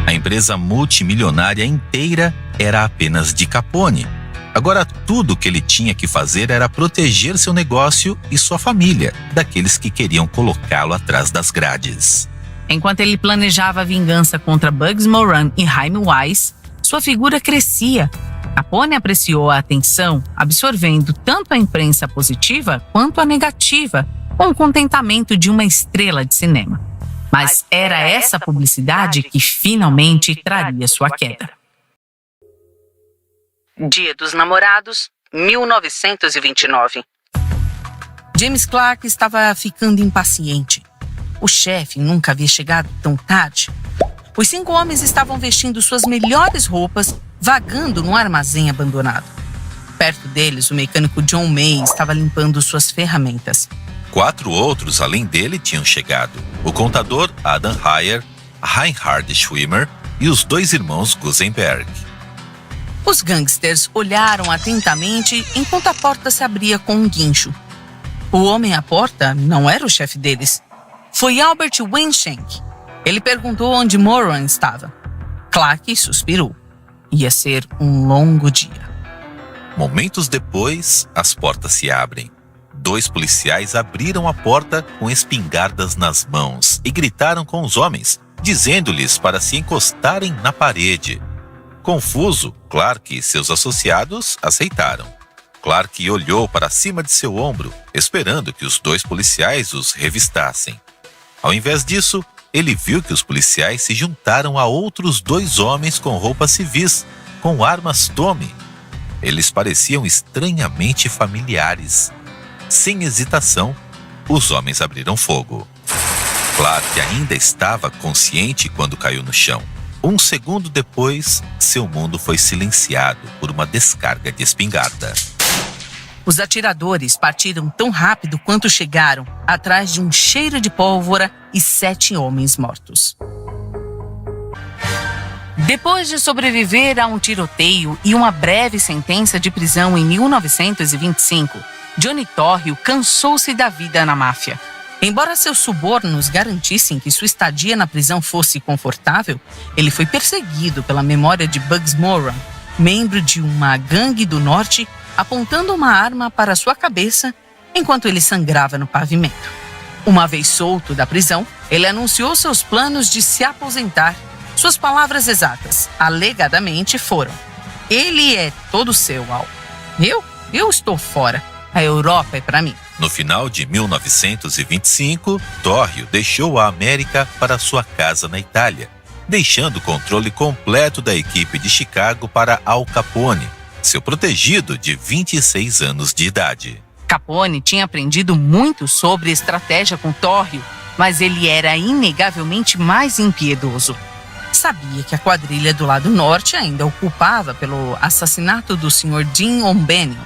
A empresa multimilionária inteira era apenas de Capone. Agora tudo o que ele tinha que fazer era proteger seu negócio e sua família daqueles que queriam colocá-lo atrás das grades. Enquanto ele planejava a vingança contra Bugs Moran e Jaime Wise, sua figura crescia. Capone apreciou a atenção, absorvendo tanto a imprensa positiva quanto a negativa, com o contentamento de uma estrela de cinema. Mas era essa publicidade que finalmente traria sua queda. Dia dos Namorados, 1929. James Clark estava ficando impaciente. O chefe nunca havia chegado tão tarde. Os 5 homens estavam vestindo suas melhores roupas, vagando num armazém abandonado. Perto deles, o mecânico John May estava limpando suas ferramentas. 4 outros além dele tinham chegado: o contador Adam Heyer, Reinhard Schwimmer e os 2 irmãos Gusenberg. Os gangsters olharam atentamente enquanto a porta se abria com um guincho. O homem à porta não era o chefe deles. Foi Albert Wenshank. Ele perguntou onde Moran estava. Clark suspirou. Ia ser um longo dia. Momentos depois, as portas se abrem. 2 policiais abriram a porta com espingardas nas mãos e gritaram com os homens, dizendo-lhes para se encostarem na parede. Confuso, Clark e seus associados aceitaram. Clark olhou para cima de seu ombro, esperando que os 2 policiais os revistassem. Ao invés disso, ele viu que os policiais se juntaram a outros 2 homens com roupas civis, com armas Tommy. Eles pareciam estranhamente familiares. Sem hesitação, os homens abriram fogo. Clark ainda estava consciente quando caiu no chão. 1 segundo depois, seu mundo foi silenciado por uma descarga de espingarda. Os atiradores partiram tão rápido quanto chegaram, atrás de um cheiro de pólvora e 7 homens mortos. Depois de sobreviver a um tiroteio e uma breve sentença de prisão em 1925, Johnny Torrio cansou-se da vida na máfia. Embora seus subornos garantissem que sua estadia na prisão fosse confortável, ele foi perseguido pela memória de Bugs Moran, membro de uma gangue do norte, apontando uma arma para sua cabeça enquanto ele sangrava no pavimento. Uma vez solto da prisão, ele anunciou seus planos de se aposentar. Suas palavras exatas, alegadamente, foram: "Ele é todo seu, Al. Eu estou fora. A Europa é para mim." No final de 1925, Torrio deixou a América para sua casa na Itália, deixando o controle completo da equipe de Chicago para Al Capone, seu protegido de 26 anos de idade. Capone tinha aprendido muito sobre estratégia com Torrio, mas ele era inegavelmente mais impiedoso. Sabia que a quadrilha do lado norte ainda o culpava pelo assassinato do Sr. Dean O'Banion,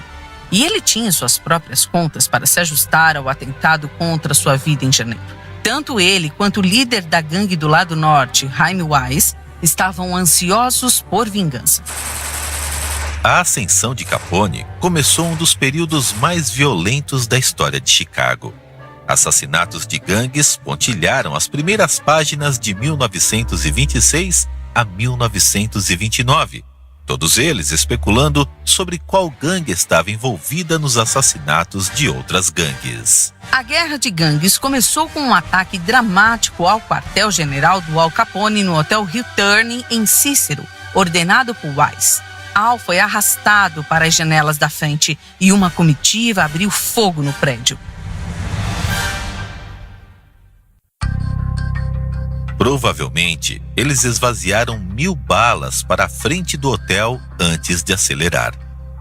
e ele tinha suas próprias contas para se ajustar ao atentado contra sua vida em janeiro. Tanto ele quanto o líder da gangue do lado norte, Jaime Wise, estavam ansiosos por vingança. A ascensão de Capone começou um dos períodos mais violentos da história de Chicago. Assassinatos de gangues pontilharam as primeiras páginas de 1926 a 1929, todos eles especulando sobre qual gangue estava envolvida nos assassinatos de outras gangues. A guerra de gangues começou com um ataque dramático ao quartel-general do Al Capone no Hotel Hilton, em Cícero, ordenado por Wise. Al foi arrastado para as janelas da frente e uma comitiva abriu fogo no prédio. Provavelmente, eles esvaziaram 1000 balas para a frente do hotel antes de acelerar.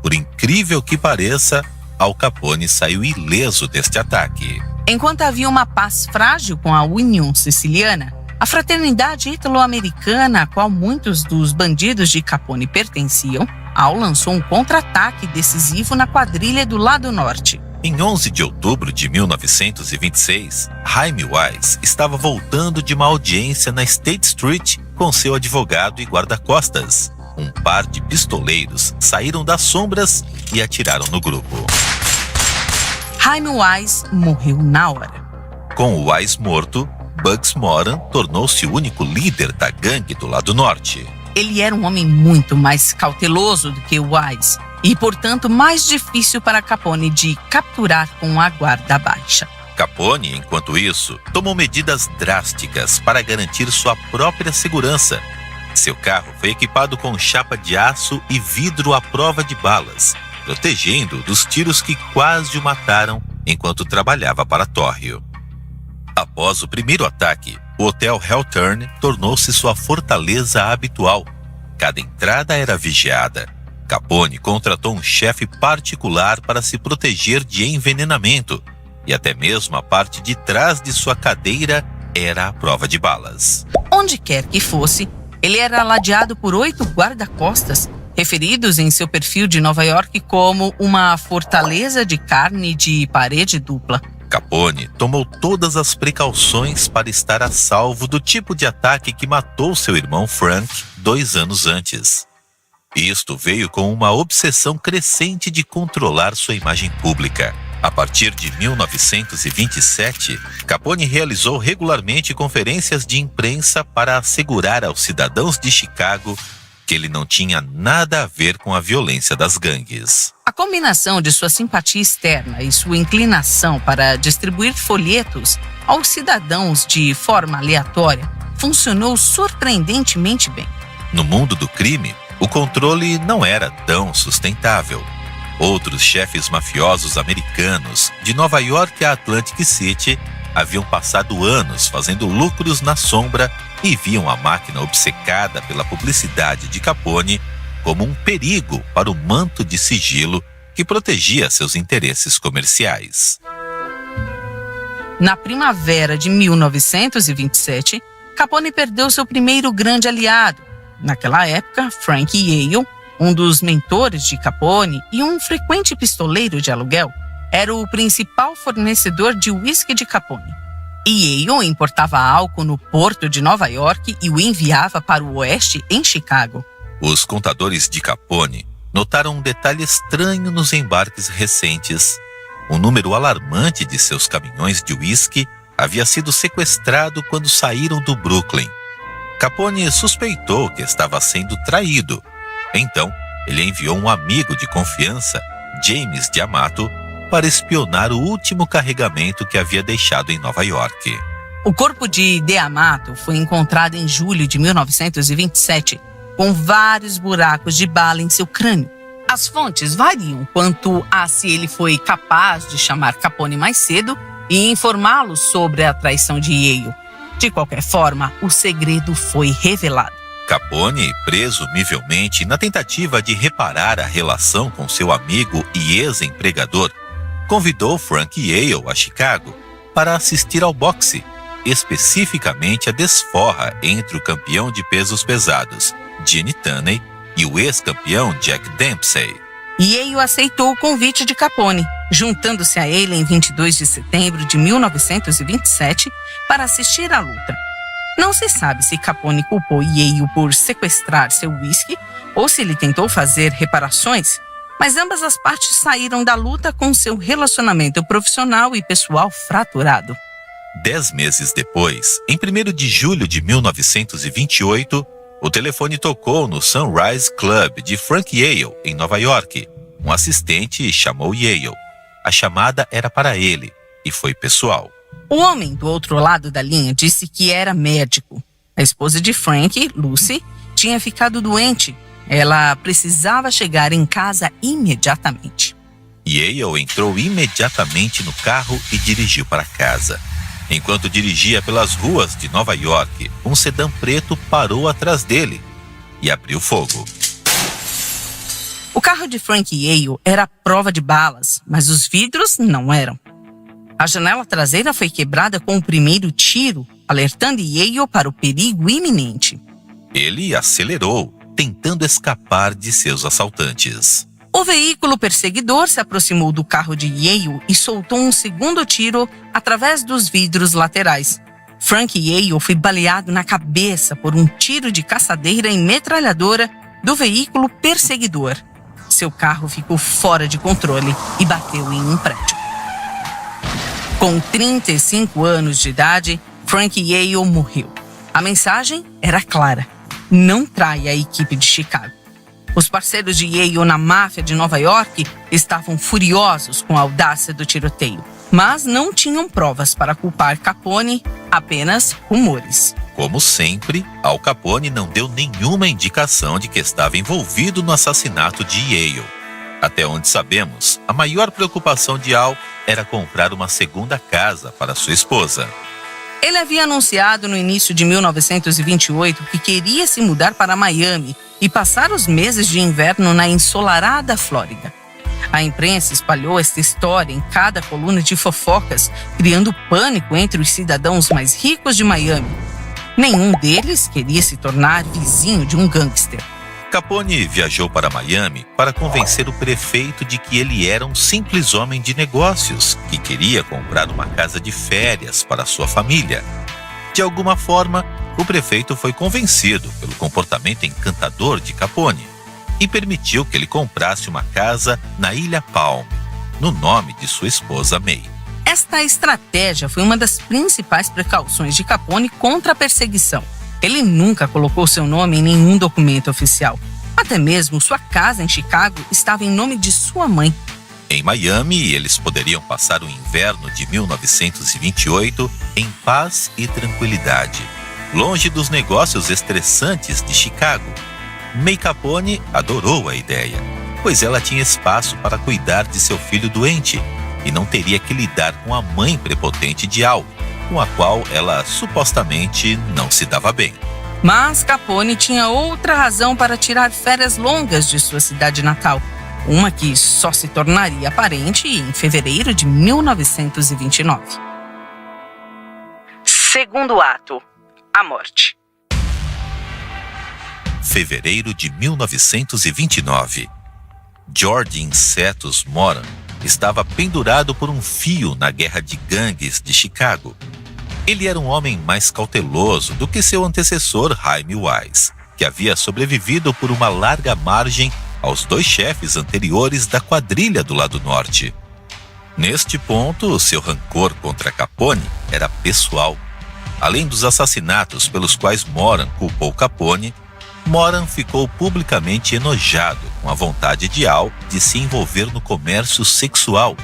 Por incrível que pareça, Al Capone saiu ileso deste ataque. Enquanto havia uma paz frágil com a União Siciliana, a fraternidade italo-americana, a qual muitos dos bandidos de Capone pertenciam, Al lançou um contra-ataque decisivo na quadrilha do lado norte. Em 11 de outubro de 1926, Jaime Wise estava voltando de uma audiência na State Street com seu advogado e guarda-costas. Um par de pistoleiros saíram das sombras e atiraram no grupo. Jaime Wise morreu na hora. Com o Wise morto, Bugs Moran tornou-se o único líder da gangue do lado norte. Ele era um homem muito mais cauteloso do que Wise e, portanto, mais difícil para Capone de capturar com a guarda baixa. Capone, enquanto isso, tomou medidas drásticas para garantir sua própria segurança. Seu carro foi equipado com chapa de aço e vidro à prova de balas, protegendo-o dos tiros que quase o mataram enquanto trabalhava para Torrio. Após o primeiro ataque, o Hotel Hilton tornou-se sua fortaleza habitual. Cada entrada era vigiada. Capone contratou um chefe particular para se proteger de envenenamento, e até mesmo a parte de trás de sua cadeira era a prova de balas. Onde quer que fosse, ele era ladeado por 8 guarda-costas, referidos em seu perfil de Nova York como uma fortaleza de carne de parede dupla. Capone tomou todas as precauções para estar a salvo do tipo de ataque que matou seu irmão Frank 2 anos antes. Isto veio com uma obsessão crescente de controlar sua imagem pública. A partir de 1927, Capone realizou regularmente conferências de imprensa para assegurar aos cidadãos de Chicago que ele não tinha nada a ver com a violência das gangues. A combinação de sua simpatia externa e sua inclinação para distribuir folhetos aos cidadãos de forma aleatória funcionou surpreendentemente bem. No mundo do crime, o controle não era tão sustentável. Outros chefes mafiosos americanos, de Nova York a Atlantic City, haviam passado anos fazendo lucros na sombra e viam a máquina obcecada pela publicidade de Capone como um perigo para o manto de sigilo que protegia seus interesses comerciais. Na primavera de 1927, Capone perdeu seu primeiro grande aliado. Naquela época, Frank Yale, um dos mentores de Capone e um frequente pistoleiro de aluguel, era o principal fornecedor de uísque de Capone. Yale importava álcool no porto de Nova York e o enviava para o oeste em Chicago. Os contadores de Capone notaram um detalhe estranho nos embarques recentes. Um número alarmante de seus caminhões de uísque havia sido sequestrado quando saíram do Brooklyn. Capone suspeitou que estava sendo traído. Então, ele enviou um amigo de confiança, James D'Amato, para espionar o último carregamento que havia deixado em Nova York. O corpo de D'Amato foi encontrado em julho de 1927, com vários buracos de bala em seu crânio. As fontes variam quanto a se ele foi capaz de chamar Capone mais cedo e informá-lo sobre a traição de Yale. De qualquer forma, o segredo foi revelado. Capone, presumivelmente na tentativa de reparar a relação com seu amigo e ex-empregador, convidou Frank Yale a Chicago para assistir ao boxe, especificamente a desforra entre o campeão de pesos pesados, Gene Tunney, e o ex-campeão Jack Dempsey. Yale aceitou o convite de Capone, juntando-se a ele em 22 de setembro de 1927 para assistir à luta. Não se sabe se Capone culpou Yale por sequestrar seu uísque ou se ele tentou fazer reparações, mas ambas as partes saíram da luta com seu relacionamento profissional e pessoal fraturado. 10 meses depois, em 1º de julho de 1928, o telefone tocou no Sunrise Club de Frank Yale, em Nova York. Um assistente chamou Yale. A chamada era para ele e foi pessoal. O homem do outro lado da linha disse que era médico. A esposa de Frank, Lucy, tinha ficado doente. Ela precisava chegar em casa imediatamente. Yale entrou imediatamente no carro e dirigiu para casa. Enquanto dirigia pelas ruas de Nova York, um sedã preto parou atrás dele e abriu fogo. O carro de Frank Yale era prova de balas, mas os vidros não eram. A janela traseira foi quebrada com o primeiro tiro, alertando Yale para o perigo iminente. Ele acelerou, tentando escapar de seus assaltantes. O veículo perseguidor se aproximou do carro de Yale e soltou um segundo tiro através dos vidros laterais. Frank Yale foi baleado na cabeça por um tiro de caçadeira e metralhadora do veículo perseguidor. Seu carro ficou fora de controle e bateu em um prédio. Com 35 anos de idade, Frank Yale morreu. A mensagem era clara: não traia a equipe de Chicago. Os parceiros de Yale na máfia de Nova York estavam furiosos com a audácia do tiroteio, mas não tinham provas para culpar Capone, apenas rumores. Como sempre, Al Capone não deu nenhuma indicação de que estava envolvido no assassinato de Yale. Até onde sabemos, a maior preocupação de Al era comprar uma segunda casa para sua esposa. Ele havia anunciado no início de 1928 que queria se mudar para Miami e passar os meses de inverno na ensolarada Flórida. A imprensa espalhou esta história em cada coluna de fofocas, criando pânico entre os cidadãos mais ricos de Miami. Nenhum deles queria se tornar vizinho de um gangster. Capone viajou para Miami para convencer o prefeito de que ele era um simples homem de negócios que queria comprar uma casa de férias para sua família. De alguma forma, o prefeito foi convencido pelo comportamento encantador de Capone e permitiu que ele comprasse uma casa na Ilha Palm, no nome de sua esposa May. Esta estratégia foi uma das principais precauções de Capone contra a perseguição. Ele nunca colocou seu nome em nenhum documento oficial. Até mesmo sua casa em Chicago estava em nome de sua mãe. Em Miami, eles poderiam passar o inverno de 1928 em paz e tranquilidade, longe dos negócios estressantes de Chicago. May Capone adorou a ideia, pois ela tinha espaço para cuidar de seu filho doente e não teria que lidar com a mãe prepotente de Al, com a qual ela supostamente não se dava bem. Mas Capone tinha outra razão para tirar férias longas de sua cidade natal, uma que só se tornaria aparente em fevereiro de 1929. Segundo ato: a morte. Fevereiro de 1929. George Insetos Moran estava pendurado por um fio na guerra de gangues de Chicago. Ele era um homem mais cauteloso do que seu antecessor Jaime Wise, que havia sobrevivido por uma larga margem aos 2 chefes anteriores da quadrilha do lado norte. Neste ponto, seu rancor contra Capone era pessoal. Além dos assassinatos pelos quais Moran culpou Capone, Moran ficou publicamente enojado com a vontade de Al de se envolver no comércio sexual,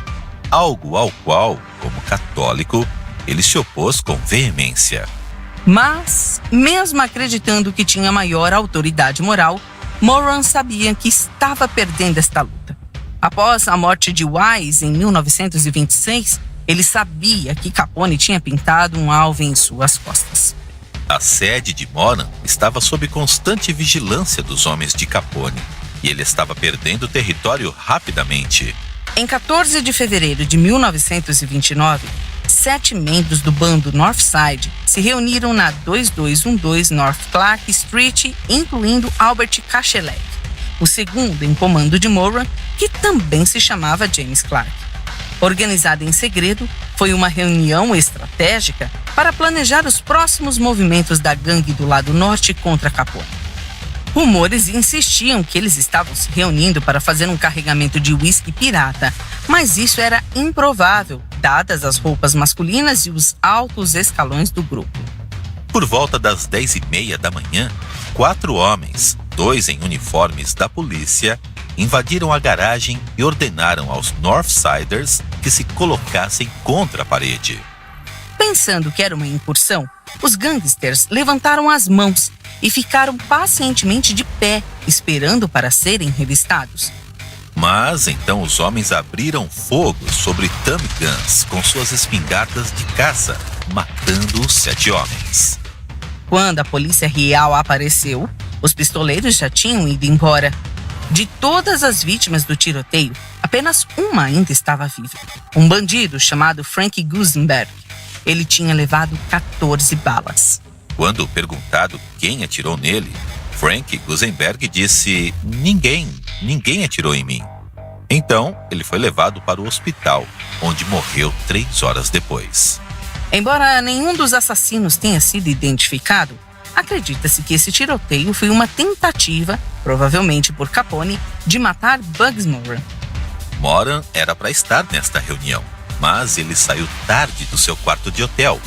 algo ao qual, como católico, ele se opôs com veemência. Mas, mesmo acreditando que tinha maior autoridade moral, Moran sabia que estava perdendo esta luta. Após a morte de Wise em 1926, ele sabia que Capone tinha pintado um alvo em suas costas. A sede de Moran estava sob constante vigilância dos homens de Capone, e ele estava perdendo território rapidamente. Em 14 de fevereiro de 1929, 7 membros do bando Northside se reuniram na 2212 North Clark Street, incluindo Albert Kachelek, o segundo em comando de Moran, que também se chamava James Clark. Organizada em segredo, foi uma reunião estratégica para planejar os próximos movimentos da gangue do lado norte contra Capone. Rumores insistiam que eles estavam se reunindo para fazer um carregamento de uísque pirata, mas isso era improvável, dadas as roupas masculinas e os altos escalões do grupo. Por volta das 10h30 da manhã, 4 homens, 2 em uniformes da polícia, invadiram a garagem e ordenaram aos Northsiders que se colocassem contra a parede. Pensando que era uma incursão, os gangsters levantaram as mãos e ficaram pacientemente de pé, esperando para serem revistados. Mas então os homens abriram fogo sobre Tommy Guns com suas espingardas de caça, matando os 7 homens. Quando a polícia real apareceu, os pistoleiros já tinham ido embora. De todas as vítimas do tiroteio, apenas uma ainda estava viva. Um bandido chamado Frank Gusenberg. Ele tinha levado 14 balas. Quando perguntado quem atirou nele, Frank Gusenberg disse: Ninguém atirou em mim. Então, ele foi levado para o hospital, onde morreu 3 horas depois. Embora nenhum dos assassinos tenha sido identificado, acredita-se que esse tiroteio foi uma tentativa, provavelmente por Capone, de matar Bugs Moran. Moran era para estar nesta reunião, mas ele saiu tarde do seu quarto de hotel.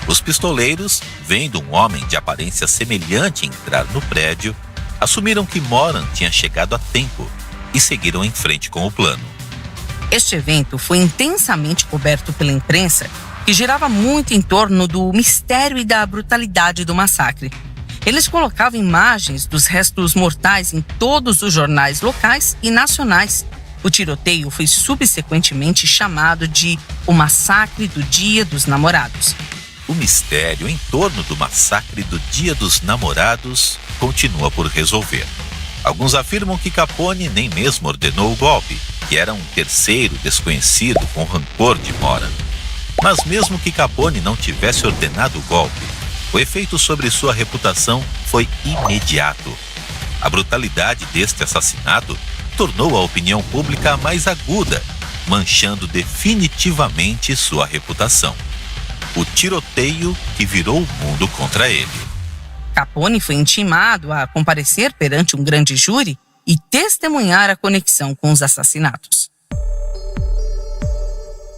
Os pistoleiros, vendo um homem de aparência semelhante entrar no prédio, assumiram que Moran tinha chegado a tempo e seguiram em frente com o plano. Este evento foi intensamente coberto pela imprensa, que girava muito em torno do mistério e da brutalidade do massacre. Eles colocavam imagens dos restos mortais em todos os jornais locais e nacionais. O tiroteio foi subsequentemente chamado de o Massacre do Dia dos Namorados. O mistério em torno do massacre do Dia dos Namorados continua por resolver. Alguns afirmam que Capone nem mesmo ordenou o golpe, que era um terceiro desconhecido com rancor de Moran. Mas mesmo que Capone não tivesse ordenado o golpe, o efeito sobre sua reputação foi imediato. A brutalidade deste assassinato tornou a opinião pública mais aguda, manchando definitivamente sua reputação. O tiroteio que virou o mundo contra ele. Capone foi intimado a comparecer perante um grande júri e testemunhar a conexão com os assassinatos.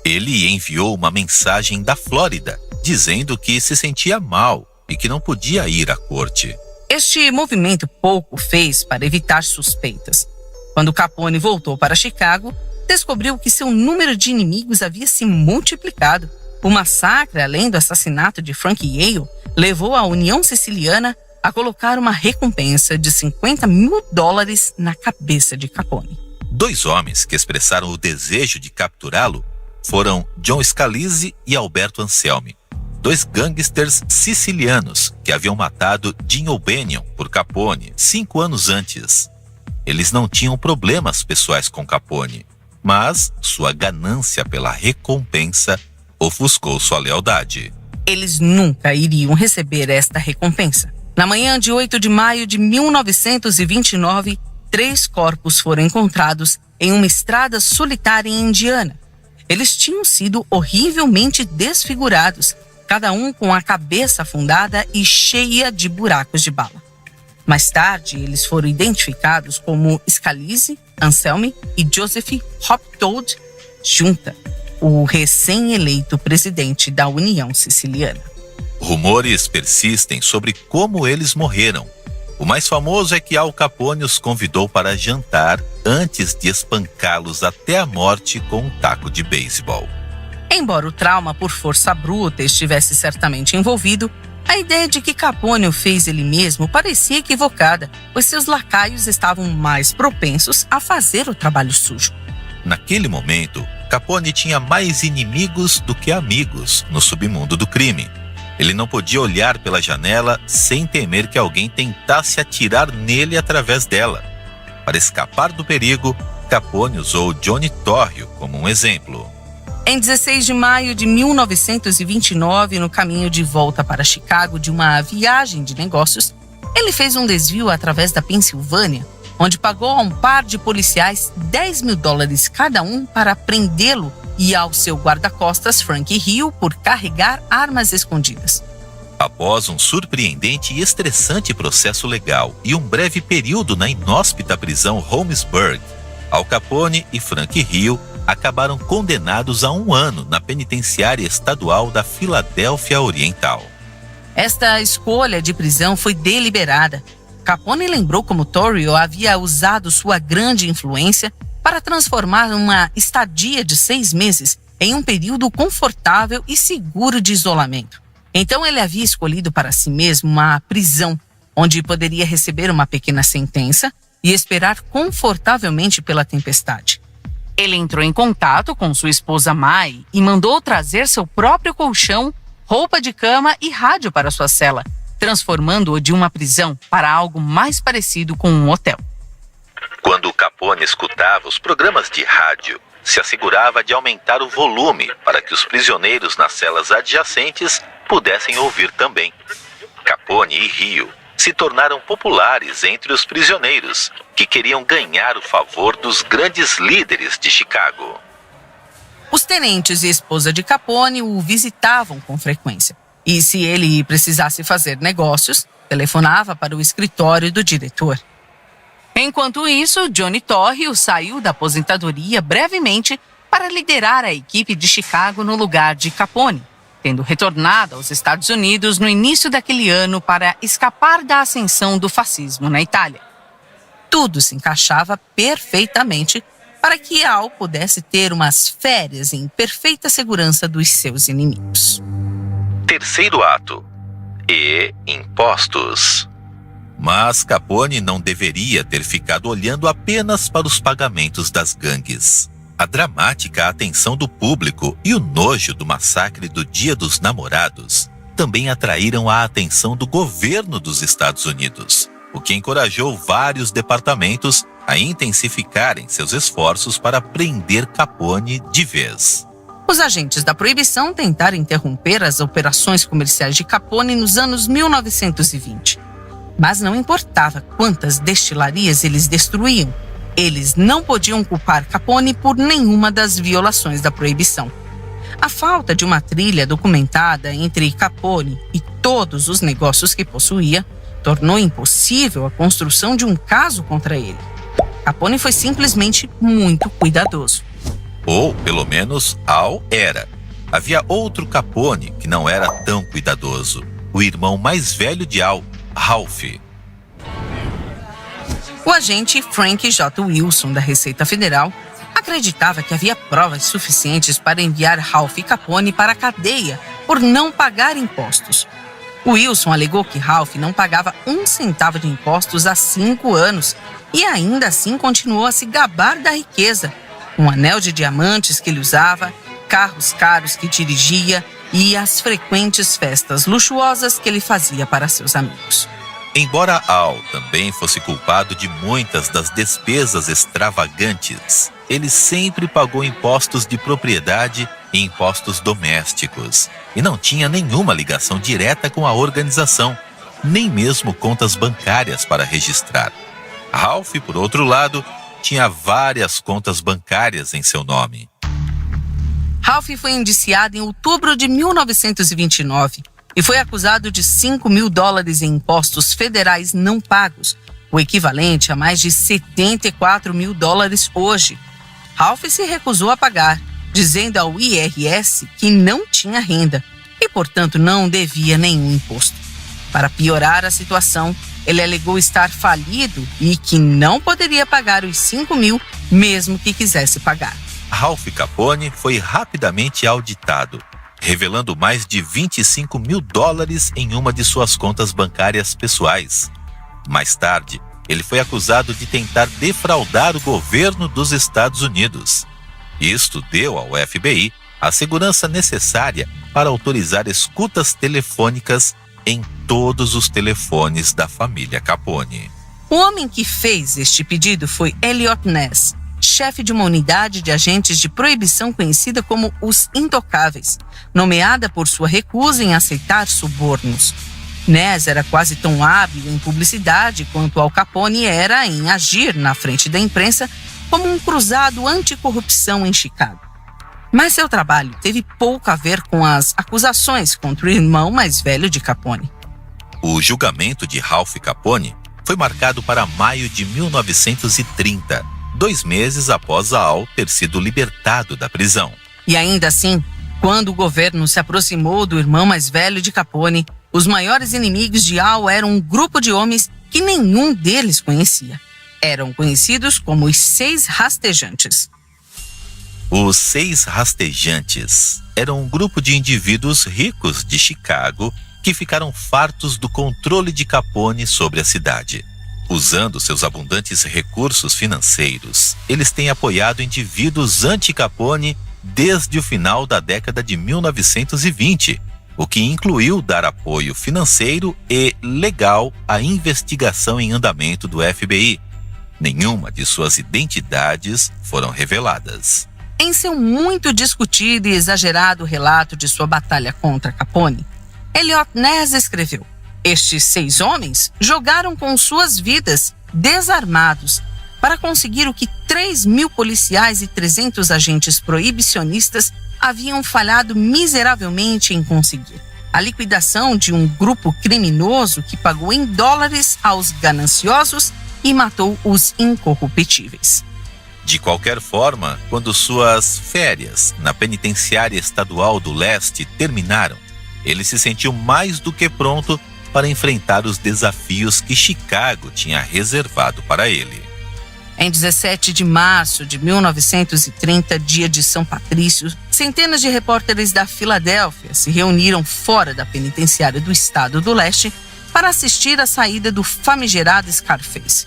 Ele enviou uma mensagem da Flórida, dizendo que se sentia mal e que não podia ir à corte. Este movimento pouco fez para evitar suspeitas. Quando Capone voltou para Chicago, descobriu que seu número de inimigos havia se multiplicado. O massacre, além do assassinato de Frank Yale, levou a União Siciliana a colocar uma recompensa de $50 mil na cabeça de Capone. 2 homens que expressaram o desejo de capturá-lo foram John Scalise e Alberto Anselmi, 2 gangsters sicilianos que haviam matado Jim O'Banion por Capone 5 anos antes. Eles não tinham problemas pessoais com Capone, mas sua ganância pela recompensa ofuscou sua lealdade. Eles nunca iriam receber esta recompensa. Na manhã de 8 de maio de 1929, 3 corpos foram encontrados em uma estrada solitária em Indiana. Eles tinham sido horrivelmente desfigurados, cada um com a cabeça afundada e cheia de buracos de bala. Mais tarde, eles foram identificados como Scalise, Anselmi e Joseph Hoptoad Junta, o recém-eleito presidente da União Siciliana. Rumores persistem sobre como eles morreram. O mais famoso é que Al Capone os convidou para jantar antes de espancá-los até a morte com um taco de beisebol. Embora o trauma por força bruta estivesse certamente envolvido, a ideia de que Capone o fez ele mesmo parecia equivocada, pois seus lacaios estavam mais propensos a fazer o trabalho sujo. Naquele momento, Capone tinha mais inimigos do que amigos no submundo do crime. Ele não podia olhar pela janela sem temer que alguém tentasse atirar nele através dela. Para escapar do perigo, Capone usou Johnny Torrio como um exemplo. Em 16 de maio de 1929, no caminho de volta para Chicago de uma viagem de negócios, ele fez um desvio através da Pensilvânia, onde pagou a um par de policiais $10 mil cada um para prendê-lo e ao seu guarda-costas Frank Hill por carregar armas escondidas. Após um surpreendente e estressante processo legal e um breve período na inóspita prisão Holmesburg, Al Capone e Frank Hill acabaram condenados a 1 ano na penitenciária estadual da Filadélfia Oriental. Esta escolha de prisão foi deliberada. Capone lembrou como Torrio havia usado sua grande influência para transformar uma estadia de 6 meses em um período confortável e seguro de isolamento. Então ele havia escolhido para si mesmo uma prisão, onde poderia receber uma pequena sentença e esperar confortavelmente pela tempestade. Ele entrou em contato com sua esposa Mai e mandou trazer seu próprio colchão, roupa de cama e rádio para sua cela, transformando-o de uma prisão para algo mais parecido com um hotel. Quando Capone escutava os programas de rádio, se assegurava de aumentar o volume para que os prisioneiros nas celas adjacentes pudessem ouvir também. Capone e Hill se tornaram populares entre os prisioneiros, que queriam ganhar o favor dos grandes líderes de Chicago. Os tenentes e esposa de Capone o visitavam com frequência. E se ele precisasse fazer negócios, telefonava para o escritório do diretor. Enquanto isso, Johnny Torrio saiu da aposentadoria brevemente para liderar a equipe de Chicago no lugar de Capone, tendo retornado aos Estados Unidos no início daquele ano para escapar da ascensão do fascismo na Itália. Tudo se encaixava perfeitamente para que Al pudesse ter umas férias em perfeita segurança dos seus inimigos. Terceiro ato. E impostos. Mas Capone não deveria ter ficado olhando apenas para os pagamentos das gangues. A dramática atenção do público e o nojo do massacre do Dia dos Namorados também atraíram a atenção do governo dos Estados Unidos, o que encorajou vários departamentos a intensificarem seus esforços para prender Capone de vez. Os agentes da proibição tentaram interromper as operações comerciais de Capone nos anos 1920. Mas não importava quantas destilarias eles destruíam, eles não podiam culpar Capone por nenhuma das violações da proibição. A falta de uma trilha documentada entre Capone e todos os negócios que possuía tornou impossível a construção de um caso contra ele. Capone foi simplesmente muito cuidadoso. Ou, pelo menos, Al era. Havia outro Capone que não era tão cuidadoso. o irmão mais velho de Al, Ralph. O agente Frank J. Wilson, da Receita Federal, acreditava que havia provas suficientes para enviar Ralph Capone para a cadeia por não pagar impostos. Wilson alegou que Ralph não pagava 1 centavo de impostos há 5 anos e ainda assim continuou a se gabar da riqueza, um anel de diamantes que ele usava, carros caros que dirigia e as frequentes festas luxuosas que ele fazia para seus amigos. Embora Al também fosse culpado de muitas das despesas extravagantes, ele sempre pagou impostos de propriedade e impostos domésticos e não tinha nenhuma ligação direta com a organização, nem mesmo contas bancárias para registrar. Ralph, por outro lado, tinha várias contas bancárias em seu nome. Ralph foi indiciado em outubro de 1929 e foi acusado de $5.000 em impostos federais não pagos, o equivalente a mais de $74.000 hoje. Ralph se recusou a pagar, dizendo ao IRS que não tinha renda e, portanto, não devia nenhum imposto. Para piorar a situação, ele alegou estar falido e que não poderia pagar os $5.000 mesmo que quisesse pagar. Ralph Capone foi rapidamente auditado, revelando mais de $25.000 em uma de suas contas bancárias pessoais. Mais tarde, ele foi acusado de tentar defraudar o governo dos Estados Unidos. Isto deu ao FBI a segurança necessária para autorizar escutas telefônicas em todos os telefones da família Capone. O homem que fez este pedido foi Elliot Ness, chefe de uma unidade de agentes de proibição conhecida como os Intocáveis, nomeada por sua recusa em aceitar subornos. Ness era quase tão hábil em publicidade quanto Al Capone era em agir na frente da imprensa como um cruzado anticorrupção em Chicago. Mas seu trabalho teve pouco a ver com as acusações contra o irmão mais velho de Capone. O julgamento de Ralph Capone foi marcado para maio de 1930, 2 meses após Al ter sido libertado da prisão. E ainda assim, quando o governo se aproximou do irmão mais velho de Capone, os maiores inimigos de Al eram um grupo de homens que nenhum deles conhecia. Eram conhecidos como os 6 Rastejantes. Os 6 Rastejantes eram um grupo de indivíduos ricos de Chicago que ficaram fartos do controle de Capone sobre a cidade. Usando seus abundantes recursos financeiros, eles têm apoiado indivíduos anti-Capone desde o final da década de 1920, o que incluiu dar apoio financeiro e legal à investigação em andamento do FBI. Nenhuma de suas identidades foram reveladas. Em seu muito discutido e exagerado relato de sua batalha contra Capone, Elliot Ness escreveu: estes 6 homens jogaram com suas vidas, desarmados, para conseguir o que 3.000 policiais e 300 agentes proibicionistas haviam falhado miseravelmente em conseguir. A liquidação de um grupo criminoso que pagou em dólares aos gananciosos e matou os incorruptíveis. De qualquer forma, quando suas férias na penitenciária estadual do leste terminaram, ele se sentiu mais do que pronto para enfrentar os desafios que Chicago tinha reservado para ele. Em 17 de março de 1930, dia de São Patrício, centenas de repórteres da Filadélfia se reuniram fora da penitenciária do estado do leste para assistir à saída do famigerado Scarface.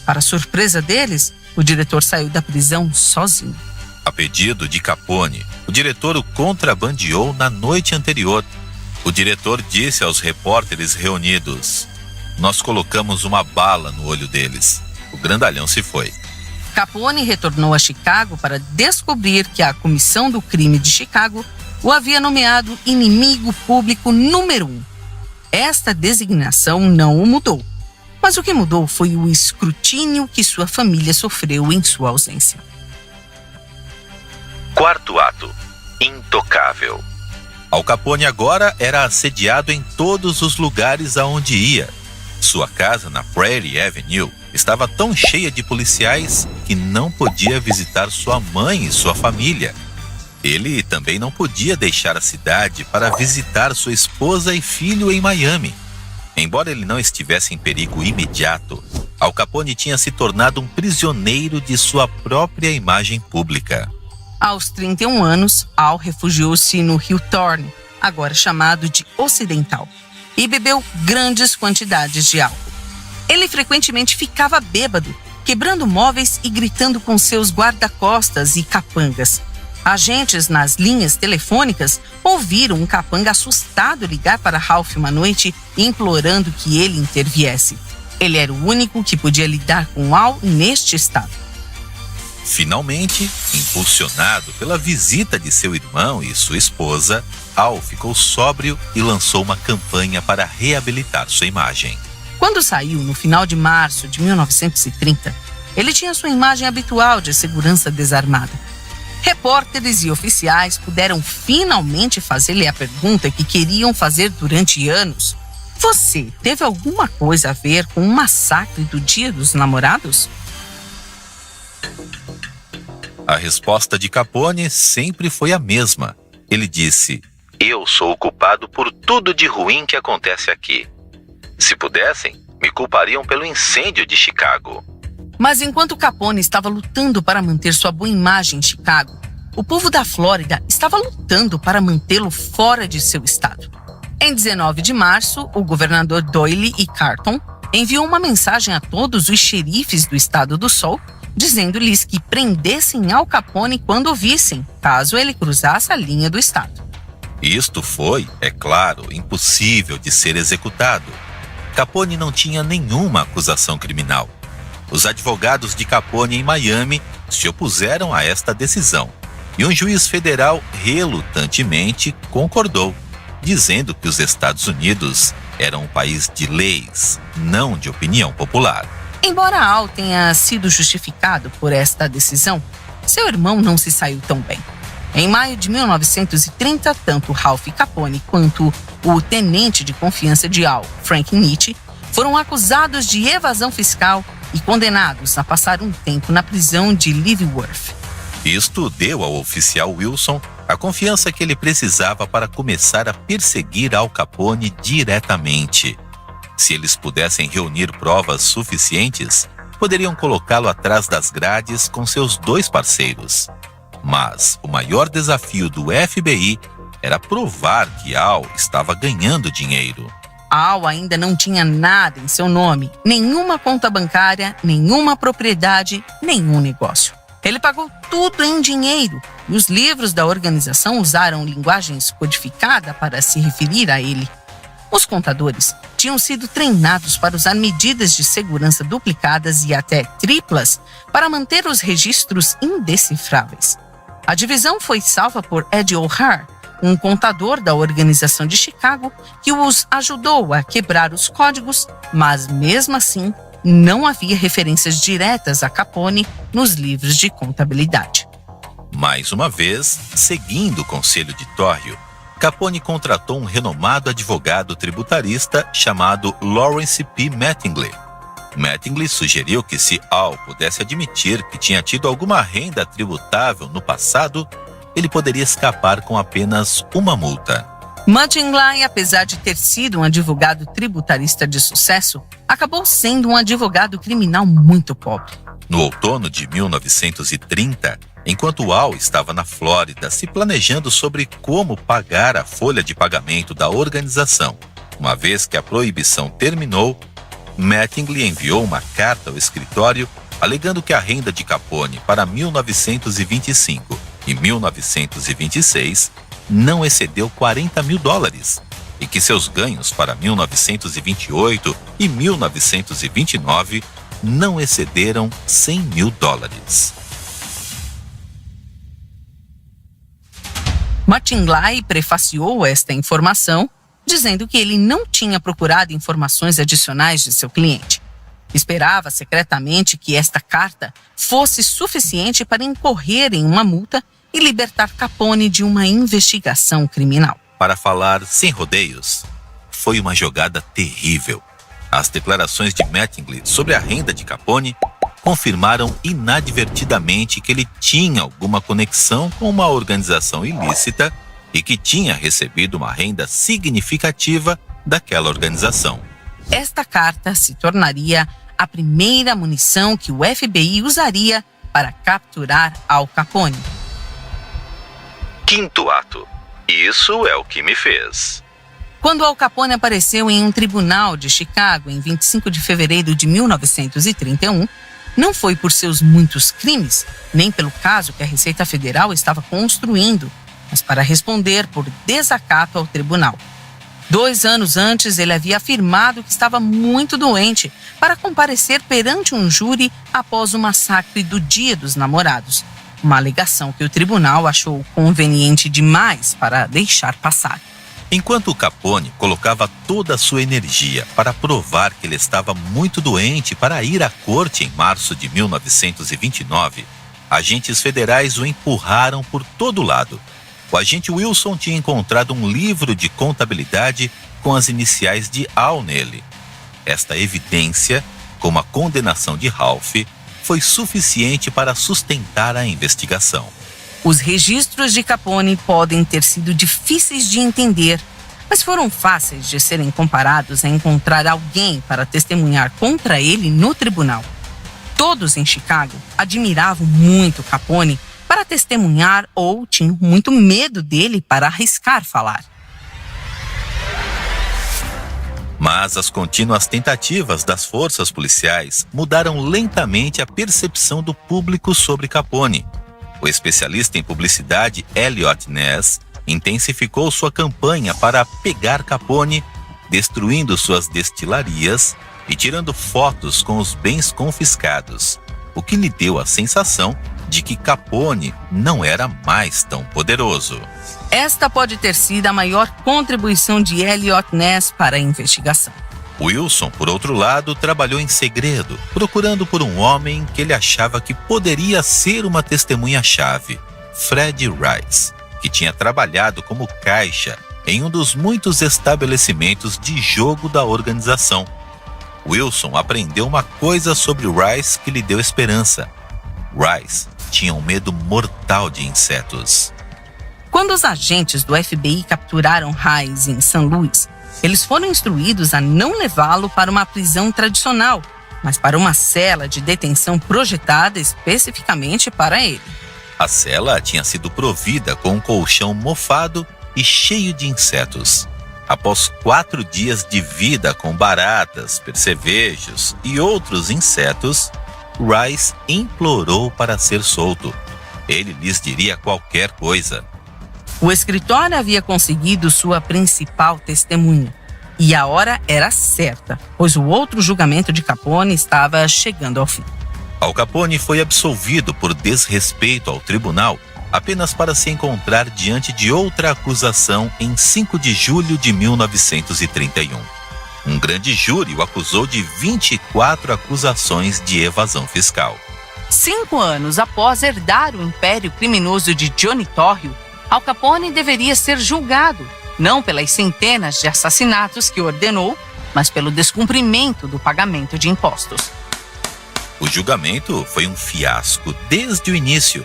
Para surpresa deles, o diretor saiu da prisão sozinho. A pedido de Capone, o diretor o contrabandeou na noite anterior. O diretor disse aos repórteres reunidos: "Nós colocamos uma bala no olho deles." O grandalhão se foi. Capone retornou a Chicago para descobrir que a Comissão do Crime de Chicago o havia nomeado inimigo público número 1. Esta designação não o mudou, mas o que mudou foi o escrutínio que sua família sofreu em sua ausência. 4º ato: Intocável. Al Capone agora era assediado em todos os lugares aonde ia. Sua casa na Prairie Avenue estava tão cheia de policiais que não podia visitar sua mãe e sua família. Ele também não podia deixar a cidade para visitar sua esposa e filho em Miami. Embora ele não estivesse em perigo imediato, Al Capone tinha se tornado um prisioneiro de sua própria imagem pública. Aos 31 anos, Al refugiou-se no Rio Torne, agora chamado de Ocidental, e bebeu grandes quantidades de álcool. Ele frequentemente ficava bêbado, quebrando móveis e gritando com seus guarda-costas e capangas. Agentes nas linhas telefônicas ouviram um capanga assustado ligar para Ralph uma noite, implorando que ele interviesse. Ele era o único que podia lidar com Al neste estado. Finalmente, impulsionado pela visita de seu irmão e sua esposa, Al ficou sóbrio e lançou uma campanha para reabilitar sua imagem. Quando saiu no final de março de 1930, ele tinha sua imagem habitual de segurança desarmada. Repórteres e oficiais puderam finalmente fazer-lhe a pergunta que queriam fazer durante anos. Você teve alguma coisa a ver com o massacre do Dia dos Namorados? A resposta de Capone sempre foi a mesma. Ele disse: Eu sou o culpado por tudo de ruim que acontece aqui. Se pudessem, me culpariam pelo incêndio de Chicago. Mas enquanto Capone estava lutando para manter sua boa imagem em Chicago, o povo da Flórida estava lutando para mantê-lo fora de seu estado. Em 19 de março, o governador Doyle E. Carton enviou uma mensagem a todos os xerifes do Estado do Sol, dizendo-lhes que prendessem Al Capone quando o vissem, caso ele cruzasse a linha do estado. Isto foi, é claro, impossível de ser executado. Capone não tinha nenhuma acusação criminal. Os advogados de Capone em Miami se opuseram a esta decisão e um juiz federal relutantemente concordou, dizendo que os Estados Unidos eram um país de leis, não de opinião popular. Embora Al tenha sido justificado por esta decisão, seu irmão não se saiu tão bem. Em maio de 1930, tanto Ralph Capone quanto o tenente de confiança de Al, Frank Nitti, foram acusados de evasão fiscal e condenados a passar um tempo na prisão de Leavenworth. Isto deu ao oficial Wilson a confiança que ele precisava para começar a perseguir Al Capone diretamente. Se eles pudessem reunir provas suficientes, poderiam colocá-lo atrás das grades com seus dois parceiros. Mas o maior desafio do FBI era provar que Al estava ganhando dinheiro. Al ainda não tinha nada em seu nome, nenhuma conta bancária, nenhuma propriedade, nenhum negócio. Ele pagou tudo em dinheiro e os livros da organização usaram linguagens codificadas para se referir a ele. Os contadores tinham sido treinados para usar medidas de segurança duplicadas e até triplas para manter os registros indecifráveis. A divisão foi salva por Ed O'Hare, um contador da organização de Chicago que os ajudou a quebrar os códigos, mas mesmo assim não havia referências diretas a Capone nos livros de contabilidade. Mais uma vez, seguindo o conselho de Torrio, Capone contratou um renomado advogado tributarista chamado Lawrence P. Mattingly. Mattingly sugeriu que se Al pudesse admitir que tinha tido alguma renda tributável no passado, ele poderia escapar com apenas uma multa. Mattingly, apesar de ter sido um advogado tributarista de sucesso, acabou sendo um advogado criminal muito pobre. No outono de 1930, enquanto Al estava na Flórida se planejando sobre como pagar a folha de pagamento da organização, uma vez que a proibição terminou, Mattingly enviou uma carta ao escritório alegando que a renda de Capone para 1925 e 1926 não excedeu $40 mil e que seus ganhos para 1928 e 1929 não excederam $100 mil. Mattingly prefaciou esta informação dizendo que ele não tinha procurado informações adicionais de seu cliente. Esperava secretamente que esta carta fosse suficiente para incorrer em uma multa e libertar Capone de uma investigação criminal. Para falar sem rodeios, foi uma jogada terrível. As declarações de Mattingly sobre a renda de Capone confirmaram inadvertidamente que ele tinha alguma conexão com uma organização ilícita e que tinha recebido uma renda significativa daquela organização. Esta carta se tornaria a primeira munição que o FBI usaria para capturar Al Capone. Quinto ato. Isso é o que me fez. Quando Al Capone apareceu em um tribunal de Chicago em 25 de fevereiro de 1931, não foi por seus muitos crimes, nem pelo caso que a Receita Federal estava construindo, mas para responder por desacato ao tribunal. 2 anos antes, ele havia afirmado que estava muito doente para comparecer perante um júri após o massacre do Dia dos Namorados, uma alegação que o tribunal achou conveniente demais para deixar passar. Enquanto Capone colocava toda a sua energia para provar que ele estava muito doente para ir à corte em março de 1929, agentes federais o empurraram por todo lado. O agente Wilson tinha encontrado um livro de contabilidade com as iniciais de Al nele. Esta evidência, como a condenação de Ralph, foi suficiente para sustentar a investigação. Os registros de Capone podem ter sido difíceis de entender, mas foram fáceis de serem comparados a encontrar alguém para testemunhar contra ele no tribunal. Todos em Chicago admiravam muito Capone para testemunhar ou tinham muito medo dele para arriscar falar. Mas as contínuas tentativas das forças policiais mudaram lentamente a percepção do público sobre Capone. O especialista em publicidade Eliot Ness intensificou sua campanha para pegar Capone, destruindo suas destilarias e tirando fotos com os bens confiscados, o que lhe deu a sensação de que Capone não era mais tão poderoso. Esta pode ter sido a maior contribuição de Eliot Ness para a investigação. Wilson, por outro lado, trabalhou em segredo, procurando por um homem que ele achava que poderia ser uma testemunha-chave, Fred Rice, que tinha trabalhado como caixa em um dos muitos estabelecimentos de jogo da organização. Wilson aprendeu uma coisa sobre Rice que lhe deu esperança. Rice tinha um medo mortal de insetos. Quando os agentes do FBI capturaram Rice em São Luís, eles foram instruídos a não levá-lo para uma prisão tradicional, mas para uma cela de detenção projetada especificamente para ele. A cela tinha sido provida com um colchão mofado e cheio de insetos. Após 4 dias de vida com baratas, percevejos e outros insetos, Rice implorou para ser solto. Ele lhes diria qualquer coisa. O escritório havia conseguido sua principal testemunha. E a hora era certa, pois o outro julgamento de Capone estava chegando ao fim. Al Capone foi absolvido por desrespeito ao tribunal apenas para se encontrar diante de outra acusação em 5 de julho de 1931. Um grande júri o acusou de 24 acusações de evasão fiscal. 5 anos após herdar o império criminoso de Johnny Torrio, Al Capone deveria ser julgado, não pelas centenas de assassinatos que ordenou, mas pelo descumprimento do pagamento de impostos. O julgamento foi um fiasco desde o início.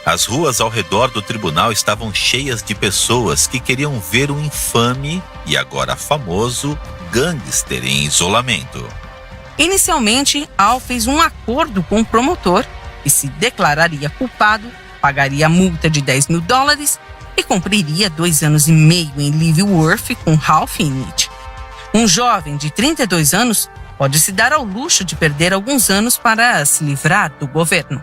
As ruas ao redor do tribunal estavam cheias de pessoas que queriam ver o infame e agora famoso gangster em isolamento. Inicialmente, Al fez um acordo com o promotor e se declararia culpado, pagaria a multa de $10.000 e cumpriria 2 anos e meio em Leavenworth com Ralph Init. Um jovem de 32 anos pode se dar ao luxo de perder alguns anos para se livrar do governo.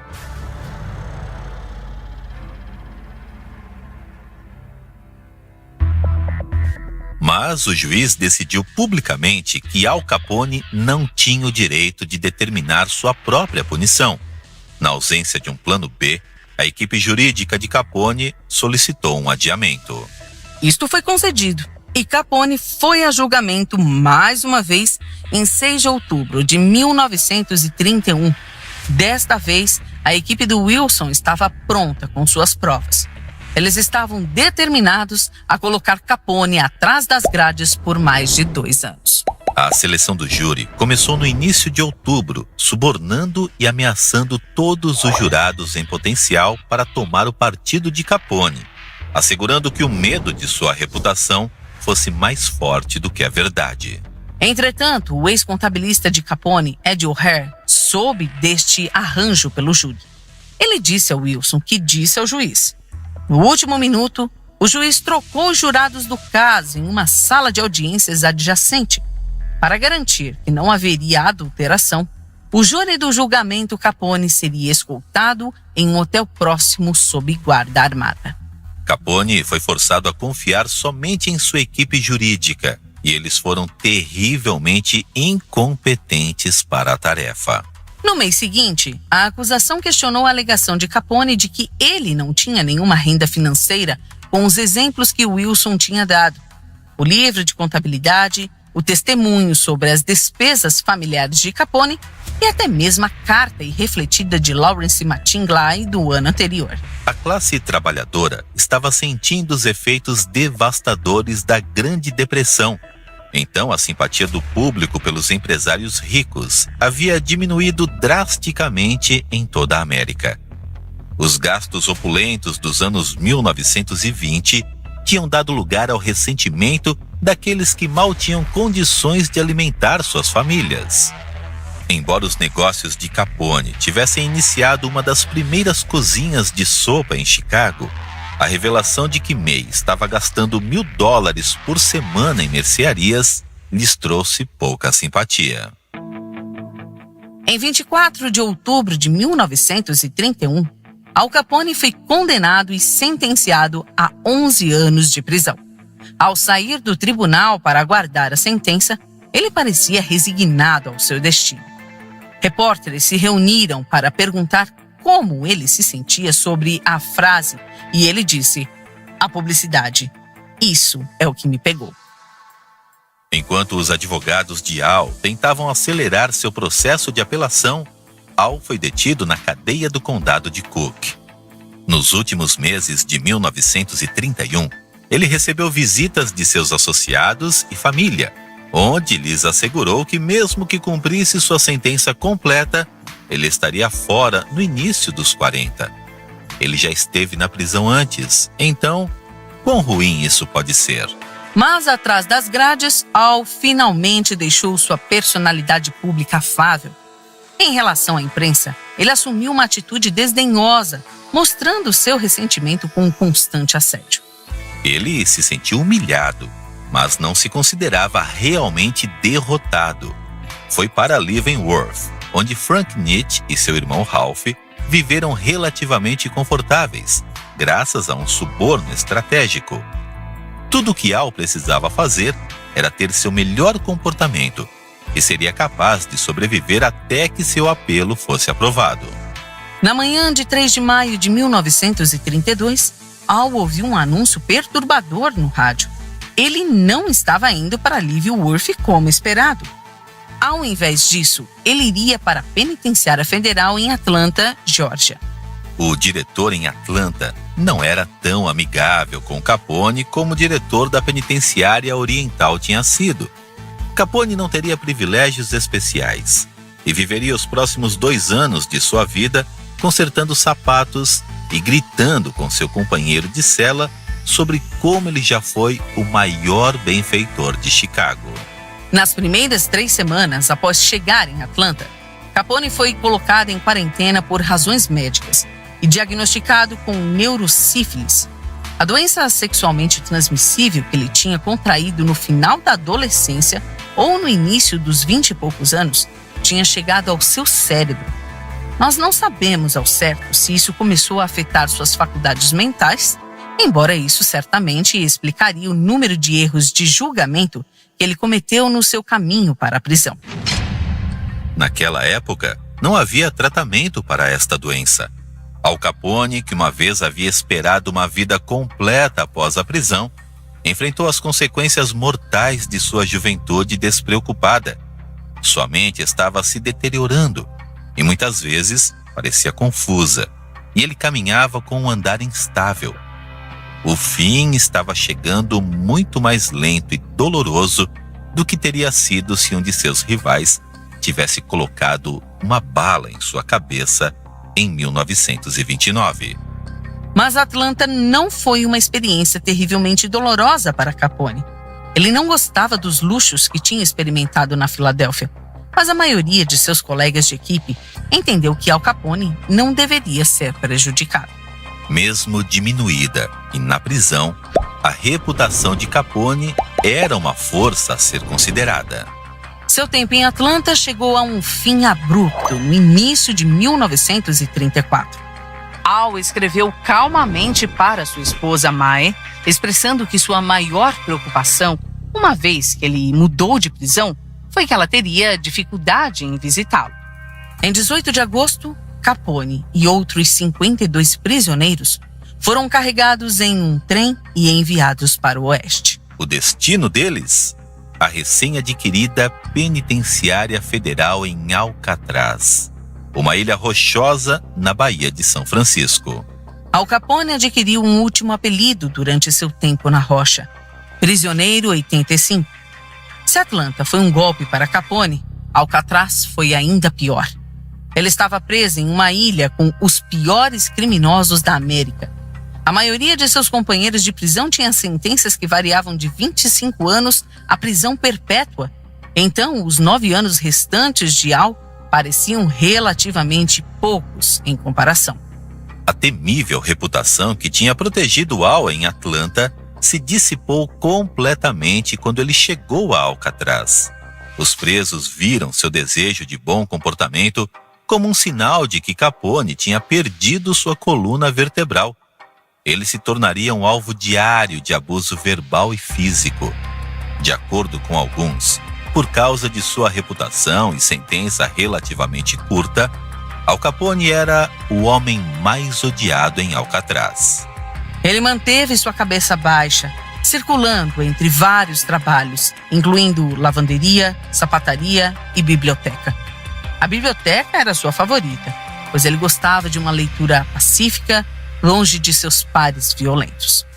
Mas o juiz decidiu publicamente que Al Capone não tinha o direito de determinar sua própria punição. Na ausência de um plano B, a equipe jurídica de Capone solicitou um adiamento. Isto foi concedido e Capone foi a julgamento mais uma vez em 6 de outubro de 1931. Desta vez, a equipe do Wilson estava pronta com suas provas. Eles estavam determinados a colocar Capone atrás das grades por mais de 2 anos. A seleção do júri começou no início de outubro, subornando e ameaçando todos os jurados em potencial para tomar o partido de Capone, assegurando que o medo de sua reputação fosse mais forte do que a verdade. Entretanto, o ex-contabilista de Capone, Ed O'Hare, soube deste arranjo pelo júri. Ele disse a Wilson que disse ao juiz. No último minuto, o juiz trocou os jurados do caso em uma sala de audiências adjacente. Para garantir que não haveria adulteração, o júri do julgamento Capone seria escoltado em um hotel próximo sob guarda armada. Capone foi forçado a confiar somente em sua equipe jurídica e eles foram terrivelmente incompetentes para a tarefa. No mês seguinte, a acusação questionou a alegação de Capone de que ele não tinha nenhuma renda financeira com os exemplos que Wilson tinha dado. O livro de contabilidade, o testemunho sobre as despesas familiares de Capone e até mesmo a carta irrefletida de Lawrence Matingley do ano anterior. A classe trabalhadora estava sentindo os efeitos devastadores da Grande Depressão. Então, a simpatia do público pelos empresários ricos havia diminuído drasticamente em toda a América. Os gastos opulentos dos anos 1920 tinham dado lugar ao ressentimento daqueles que mal tinham condições de alimentar suas famílias. Embora os negócios de Capone tivessem iniciado uma das primeiras cozinhas de sopa em Chicago, a revelação de que May estava gastando $1.000 por semana em mercearias lhes trouxe pouca simpatia. Em 24 de outubro de 1931, Al Capone foi condenado e sentenciado a 11 anos de prisão. Ao sair do tribunal para aguardar a sentença, ele parecia resignado ao seu destino. Repórteres se reuniram para perguntar como ele se sentia sobre a frase e ele disse: "A publicidade, isso é o que me pegou." Enquanto os advogados de Al tentavam acelerar seu processo de apelação, Al foi detido na cadeia do condado de Cook. Nos últimos meses de 1931, ele recebeu visitas de seus associados e família, onde lhes assegurou que mesmo que cumprisse sua sentença completa, ele estaria fora no início dos 40. Ele já esteve na prisão antes, então, quão ruim isso pode ser? Mas atrás das grades, Al finalmente deixou sua personalidade pública afável. Em relação à imprensa, ele assumiu uma atitude desdenhosa, mostrando seu ressentimento com um constante assédio. Ele se sentiu humilhado, mas não se considerava realmente derrotado. Foi para Leavenworth, onde Frank Nitt e seu irmão Ralph viveram relativamente confortáveis, graças a um suborno estratégico. Tudo o que Al precisava fazer era ter seu melhor comportamento e seria capaz de sobreviver até que seu apelo fosse aprovado. Na manhã de 3 de maio de 1932, Al ouviu um anúncio perturbador no rádio. Ele não estava indo para Leavenworth como esperado. Ao invés disso, ele iria para a penitenciária federal em Atlanta, Geórgia. O diretor em Atlanta não era tão amigável com Capone como o diretor da penitenciária oriental tinha sido. Capone não teria privilégios especiais e viveria os próximos 2 anos de sua vida consertando sapatos e gritando com seu companheiro de cela sobre como ele já foi o maior benfeitor de Chicago. Nas primeiras 3 semanas após chegar em Atlanta, Capone foi colocado em quarentena por razões médicas e diagnosticado com neurosífilis, a doença sexualmente transmissível que ele tinha contraído no final da adolescência ou no início dos 20 e poucos anos, tinha chegado ao seu cérebro. Nós não sabemos ao certo se isso começou a afetar suas faculdades mentais, embora isso certamente explicaria o número de erros de julgamento que ele cometeu no seu caminho para a prisão. Naquela época, não havia tratamento para esta doença. Al Capone, que uma vez havia esperado uma vida completa após a prisão, enfrentou as consequências mortais de sua juventude despreocupada. Sua mente estava se deteriorando e muitas vezes parecia confusa, e ele caminhava com um andar instável. O fim estava chegando muito mais lento e doloroso do que teria sido se um de seus rivais tivesse colocado uma bala em sua cabeça em 1929. Mas Atlanta não foi uma experiência terrivelmente dolorosa para Capone. Ele não gostava dos luxos que tinha experimentado na Filadélfia, mas a maioria de seus colegas de equipe entendeu que Al Capone não deveria ser prejudicado. Mesmo diminuída e na prisão, a reputação de Capone era uma força a ser considerada. Seu tempo em Atlanta chegou a um fim abrupto no início de 1934. Al escreveu calmamente para sua esposa Mae, expressando que sua maior preocupação, uma vez que ele mudou de prisão, foi que ela teria dificuldade em visitá-lo. Em 18 de agosto, Capone e outros 52 prisioneiros foram carregados em um trem e enviados para o oeste. O destino deles? A recém-adquirida Penitenciária Federal em Alcatraz, uma ilha rochosa na Baía de São Francisco. Al Capone adquiriu um último apelido durante seu tempo na rocha: Prisioneiro 85. Se Atlanta foi um golpe para Capone, Alcatraz foi ainda pior. Ele estava preso em uma ilha com os piores criminosos da América. A maioria de seus companheiros de prisão tinha sentenças que variavam de 25 anos à prisão perpétua. Então, os 9 anos restantes de Al pareciam relativamente poucos em comparação. A temível reputação que tinha protegido Al em Atlanta se dissipou completamente quando ele chegou a Alcatraz. Os presos viram seu desejo de bom comportamento como um sinal de que Capone tinha perdido sua coluna vertebral. Ele se tornaria um alvo diário de abuso verbal e físico. De acordo com alguns, por causa de sua reputação e sentença relativamente curta, Al Capone era o homem mais odiado em Alcatraz. Ele manteve sua cabeça baixa, circulando entre vários trabalhos, incluindo lavanderia, sapataria e biblioteca. A biblioteca era sua favorita, pois ele gostava de uma leitura pacífica, longe de seus pares violentos.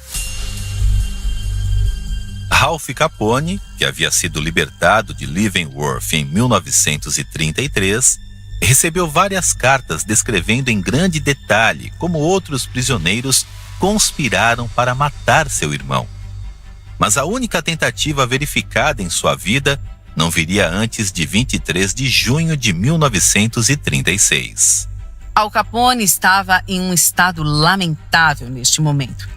Ralph Capone, que havia sido libertado de Leavenworth em 1933, recebeu várias cartas descrevendo em grande detalhe como outros prisioneiros conspiraram para matar seu irmão. Mas a única tentativa verificada em sua vida não viria antes de 23 de junho de 1936. Al Capone estava em um estado lamentável neste momento.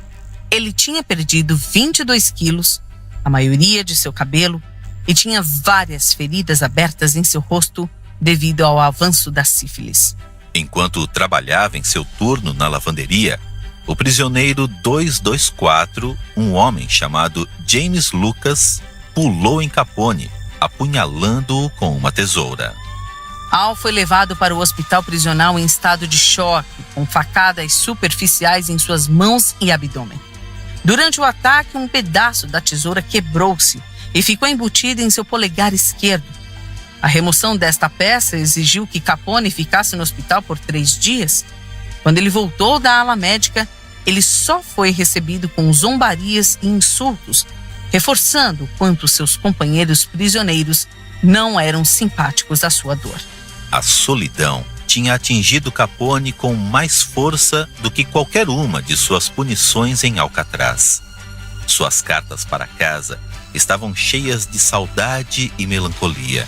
Ele tinha perdido 22 quilos, a maioria de seu cabelo, e tinha várias feridas abertas em seu rosto devido ao avanço da sífilis. Enquanto trabalhava em seu turno na lavanderia, o prisioneiro 224, um homem chamado James Lucas, pulou em Capone, apunhalando-o com uma tesoura. Al foi levado para o hospital prisional em estado de choque, com facadas superficiais em suas mãos e abdômen. Durante o ataque, um pedaço da tesoura quebrou-se e ficou embutido em seu polegar esquerdo. A remoção desta peça exigiu que Capone ficasse no hospital por 3 dias. Quando ele voltou da ala médica, ele só foi recebido com zombarias e insultos, reforçando o quanto seus companheiros prisioneiros não eram simpáticos à sua dor. A solidão tinha atingido Capone com mais força do que qualquer uma de suas punições em Alcatraz. Suas cartas para casa estavam cheias de saudade e melancolia.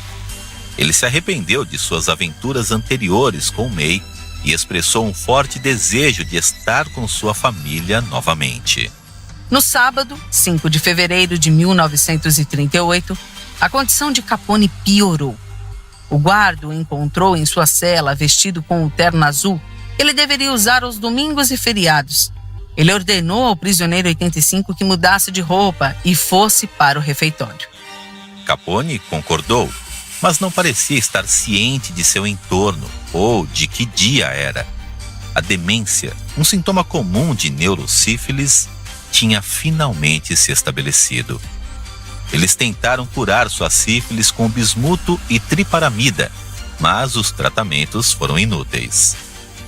Ele se arrependeu de suas aventuras anteriores com May e expressou um forte desejo de estar com sua família novamente. No sábado, 5 de fevereiro de 1938, a condição de Capone piorou. O guarda o encontrou em sua cela vestido com um terno azul que ele deveria usar aos domingos e feriados. Ele ordenou ao prisioneiro 85 que mudasse de roupa e fosse para o refeitório. Capone concordou, mas não parecia estar ciente de seu entorno ou de que dia era. A demência, um sintoma comum de neurosífilis, tinha finalmente se estabelecido. Eles tentaram curar sua sífilis com bismuto e triparamida, mas os tratamentos foram inúteis.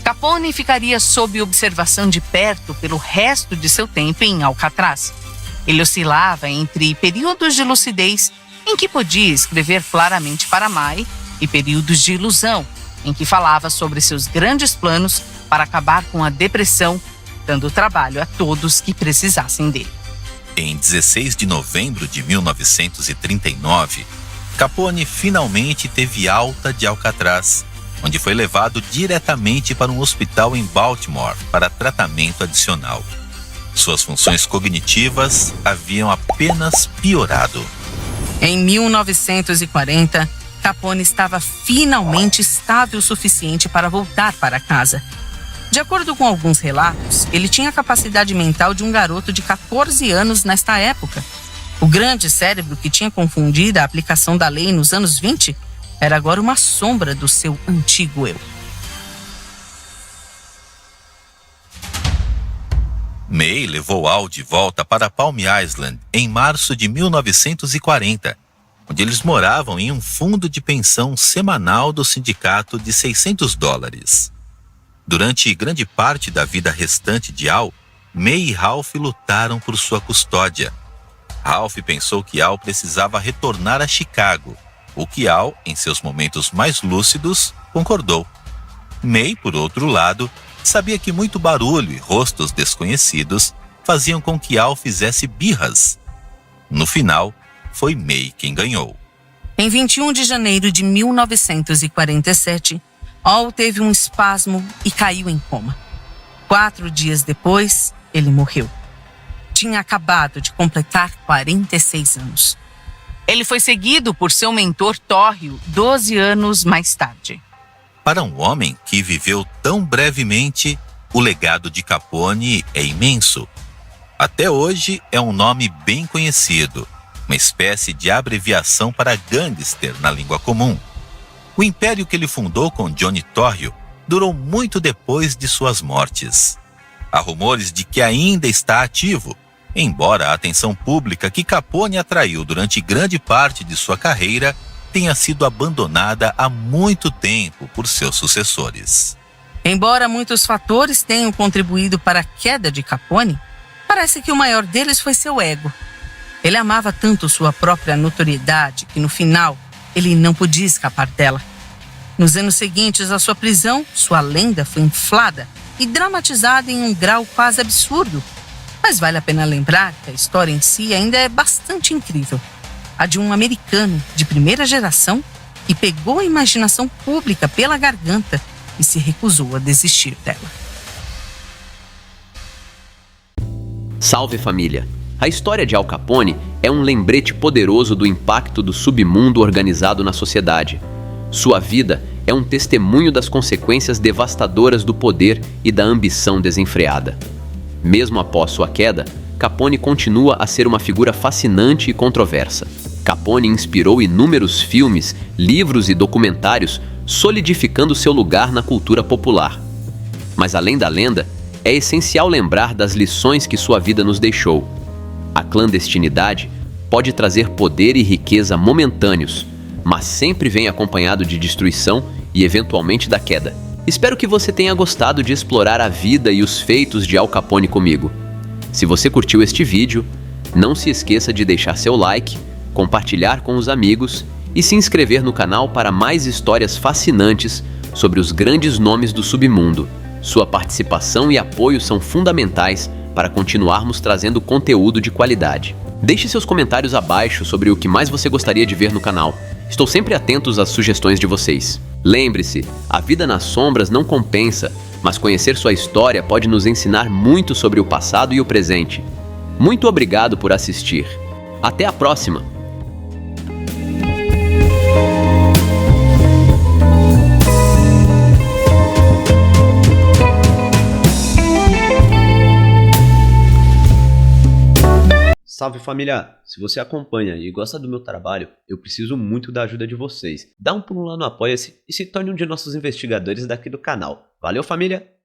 Capone ficaria sob observação de perto pelo resto de seu tempo em Alcatraz. Ele oscilava entre períodos de lucidez em que podia escrever claramente para Mai, e Períodos de Ilusão, em que falava sobre seus grandes planos para acabar com a depressão, dando trabalho a todos que precisassem dele. Em 16 de novembro de 1939, Capone finalmente teve alta de Alcatraz, onde foi levado diretamente para um hospital em Baltimore para tratamento adicional. Suas funções cognitivas haviam apenas piorado. Em 1940, Capone estava finalmente estável o suficiente para voltar para casa. De acordo com alguns relatos, ele tinha a capacidade mental de um garoto de 14 anos nesta época. O grande cérebro que tinha confundido a aplicação da lei nos anos 20 era agora uma sombra do seu antigo eu. May levou Al de volta para Palm Island em março de 1940, onde eles moravam em um fundo de pensão semanal do sindicato de $600. Durante grande parte da vida restante de Al, May e Ralph lutaram por sua custódia. Ralph pensou que Al precisava retornar a Chicago, o que Al, em seus momentos mais lúcidos, concordou. May, por outro lado, sabia que muito barulho e rostos desconhecidos faziam com que Al fizesse birras. No final, foi May quem ganhou. Em 21 de janeiro de 1947, Al teve um espasmo e caiu em coma. 4 dias depois, ele morreu. Tinha acabado de completar 46 anos. Ele foi seguido por seu mentor Torrio 12 anos mais tarde. Para um homem que viveu tão brevemente, o legado de Capone é imenso. Até hoje é um nome bem conhecido, uma espécie de abreviação para gangster na língua comum. O império que ele fundou com Johnny Torrio durou muito depois de suas mortes. Há rumores de que ainda está ativo, embora a atenção pública que Capone atraiu durante grande parte de sua carreira tenha sido abandonada há muito tempo por seus sucessores. Embora muitos fatores tenham contribuído para a queda de Capone, parece que o maior deles foi seu ego. Ele amava tanto sua própria notoriedade que, no final, ele não podia escapar dela. Nos anos seguintes à sua prisão, sua lenda foi inflada e dramatizada em um grau quase absurdo. Mas vale a pena lembrar que a história em si ainda é bastante incrível. A de um americano de primeira geração que pegou a imaginação pública pela garganta e se recusou a desistir dela. Salve família! A história de Al Capone é um lembrete poderoso do impacto do submundo organizado na sociedade. Sua vida é um testemunho das consequências devastadoras do poder e da ambição desenfreada. Mesmo após sua queda, Capone continua a ser uma figura fascinante e controversa. Capone inspirou inúmeros filmes, livros e documentários, solidificando seu lugar na cultura popular. Mas além da lenda, é essencial lembrar das lições que sua vida nos deixou. A clandestinidade pode trazer poder e riqueza momentâneos, mas sempre vem acompanhado de destruição e eventualmente da queda. Espero que você tenha gostado de explorar a vida e os feitos de Al Capone comigo. Se você curtiu este vídeo, não se esqueça de deixar seu like, compartilhar com os amigos e se inscrever no canal para mais histórias fascinantes sobre os grandes nomes do submundo. Sua participação e apoio são fundamentais para continuarmos trazendo conteúdo de qualidade. Deixe seus comentários abaixo sobre o que mais você gostaria de ver no canal. Estou sempre atento às sugestões de vocês. Lembre-se, a vida nas sombras não compensa, mas conhecer sua história pode nos ensinar muito sobre o passado e o presente. Muito obrigado por assistir. Até a próxima! Salve família! Se você acompanha e gosta do meu trabalho, eu preciso muito da ajuda de vocês. Dá um pulo lá no Apoia-se e se torne um de nossos investigadores daqui do canal. Valeu família!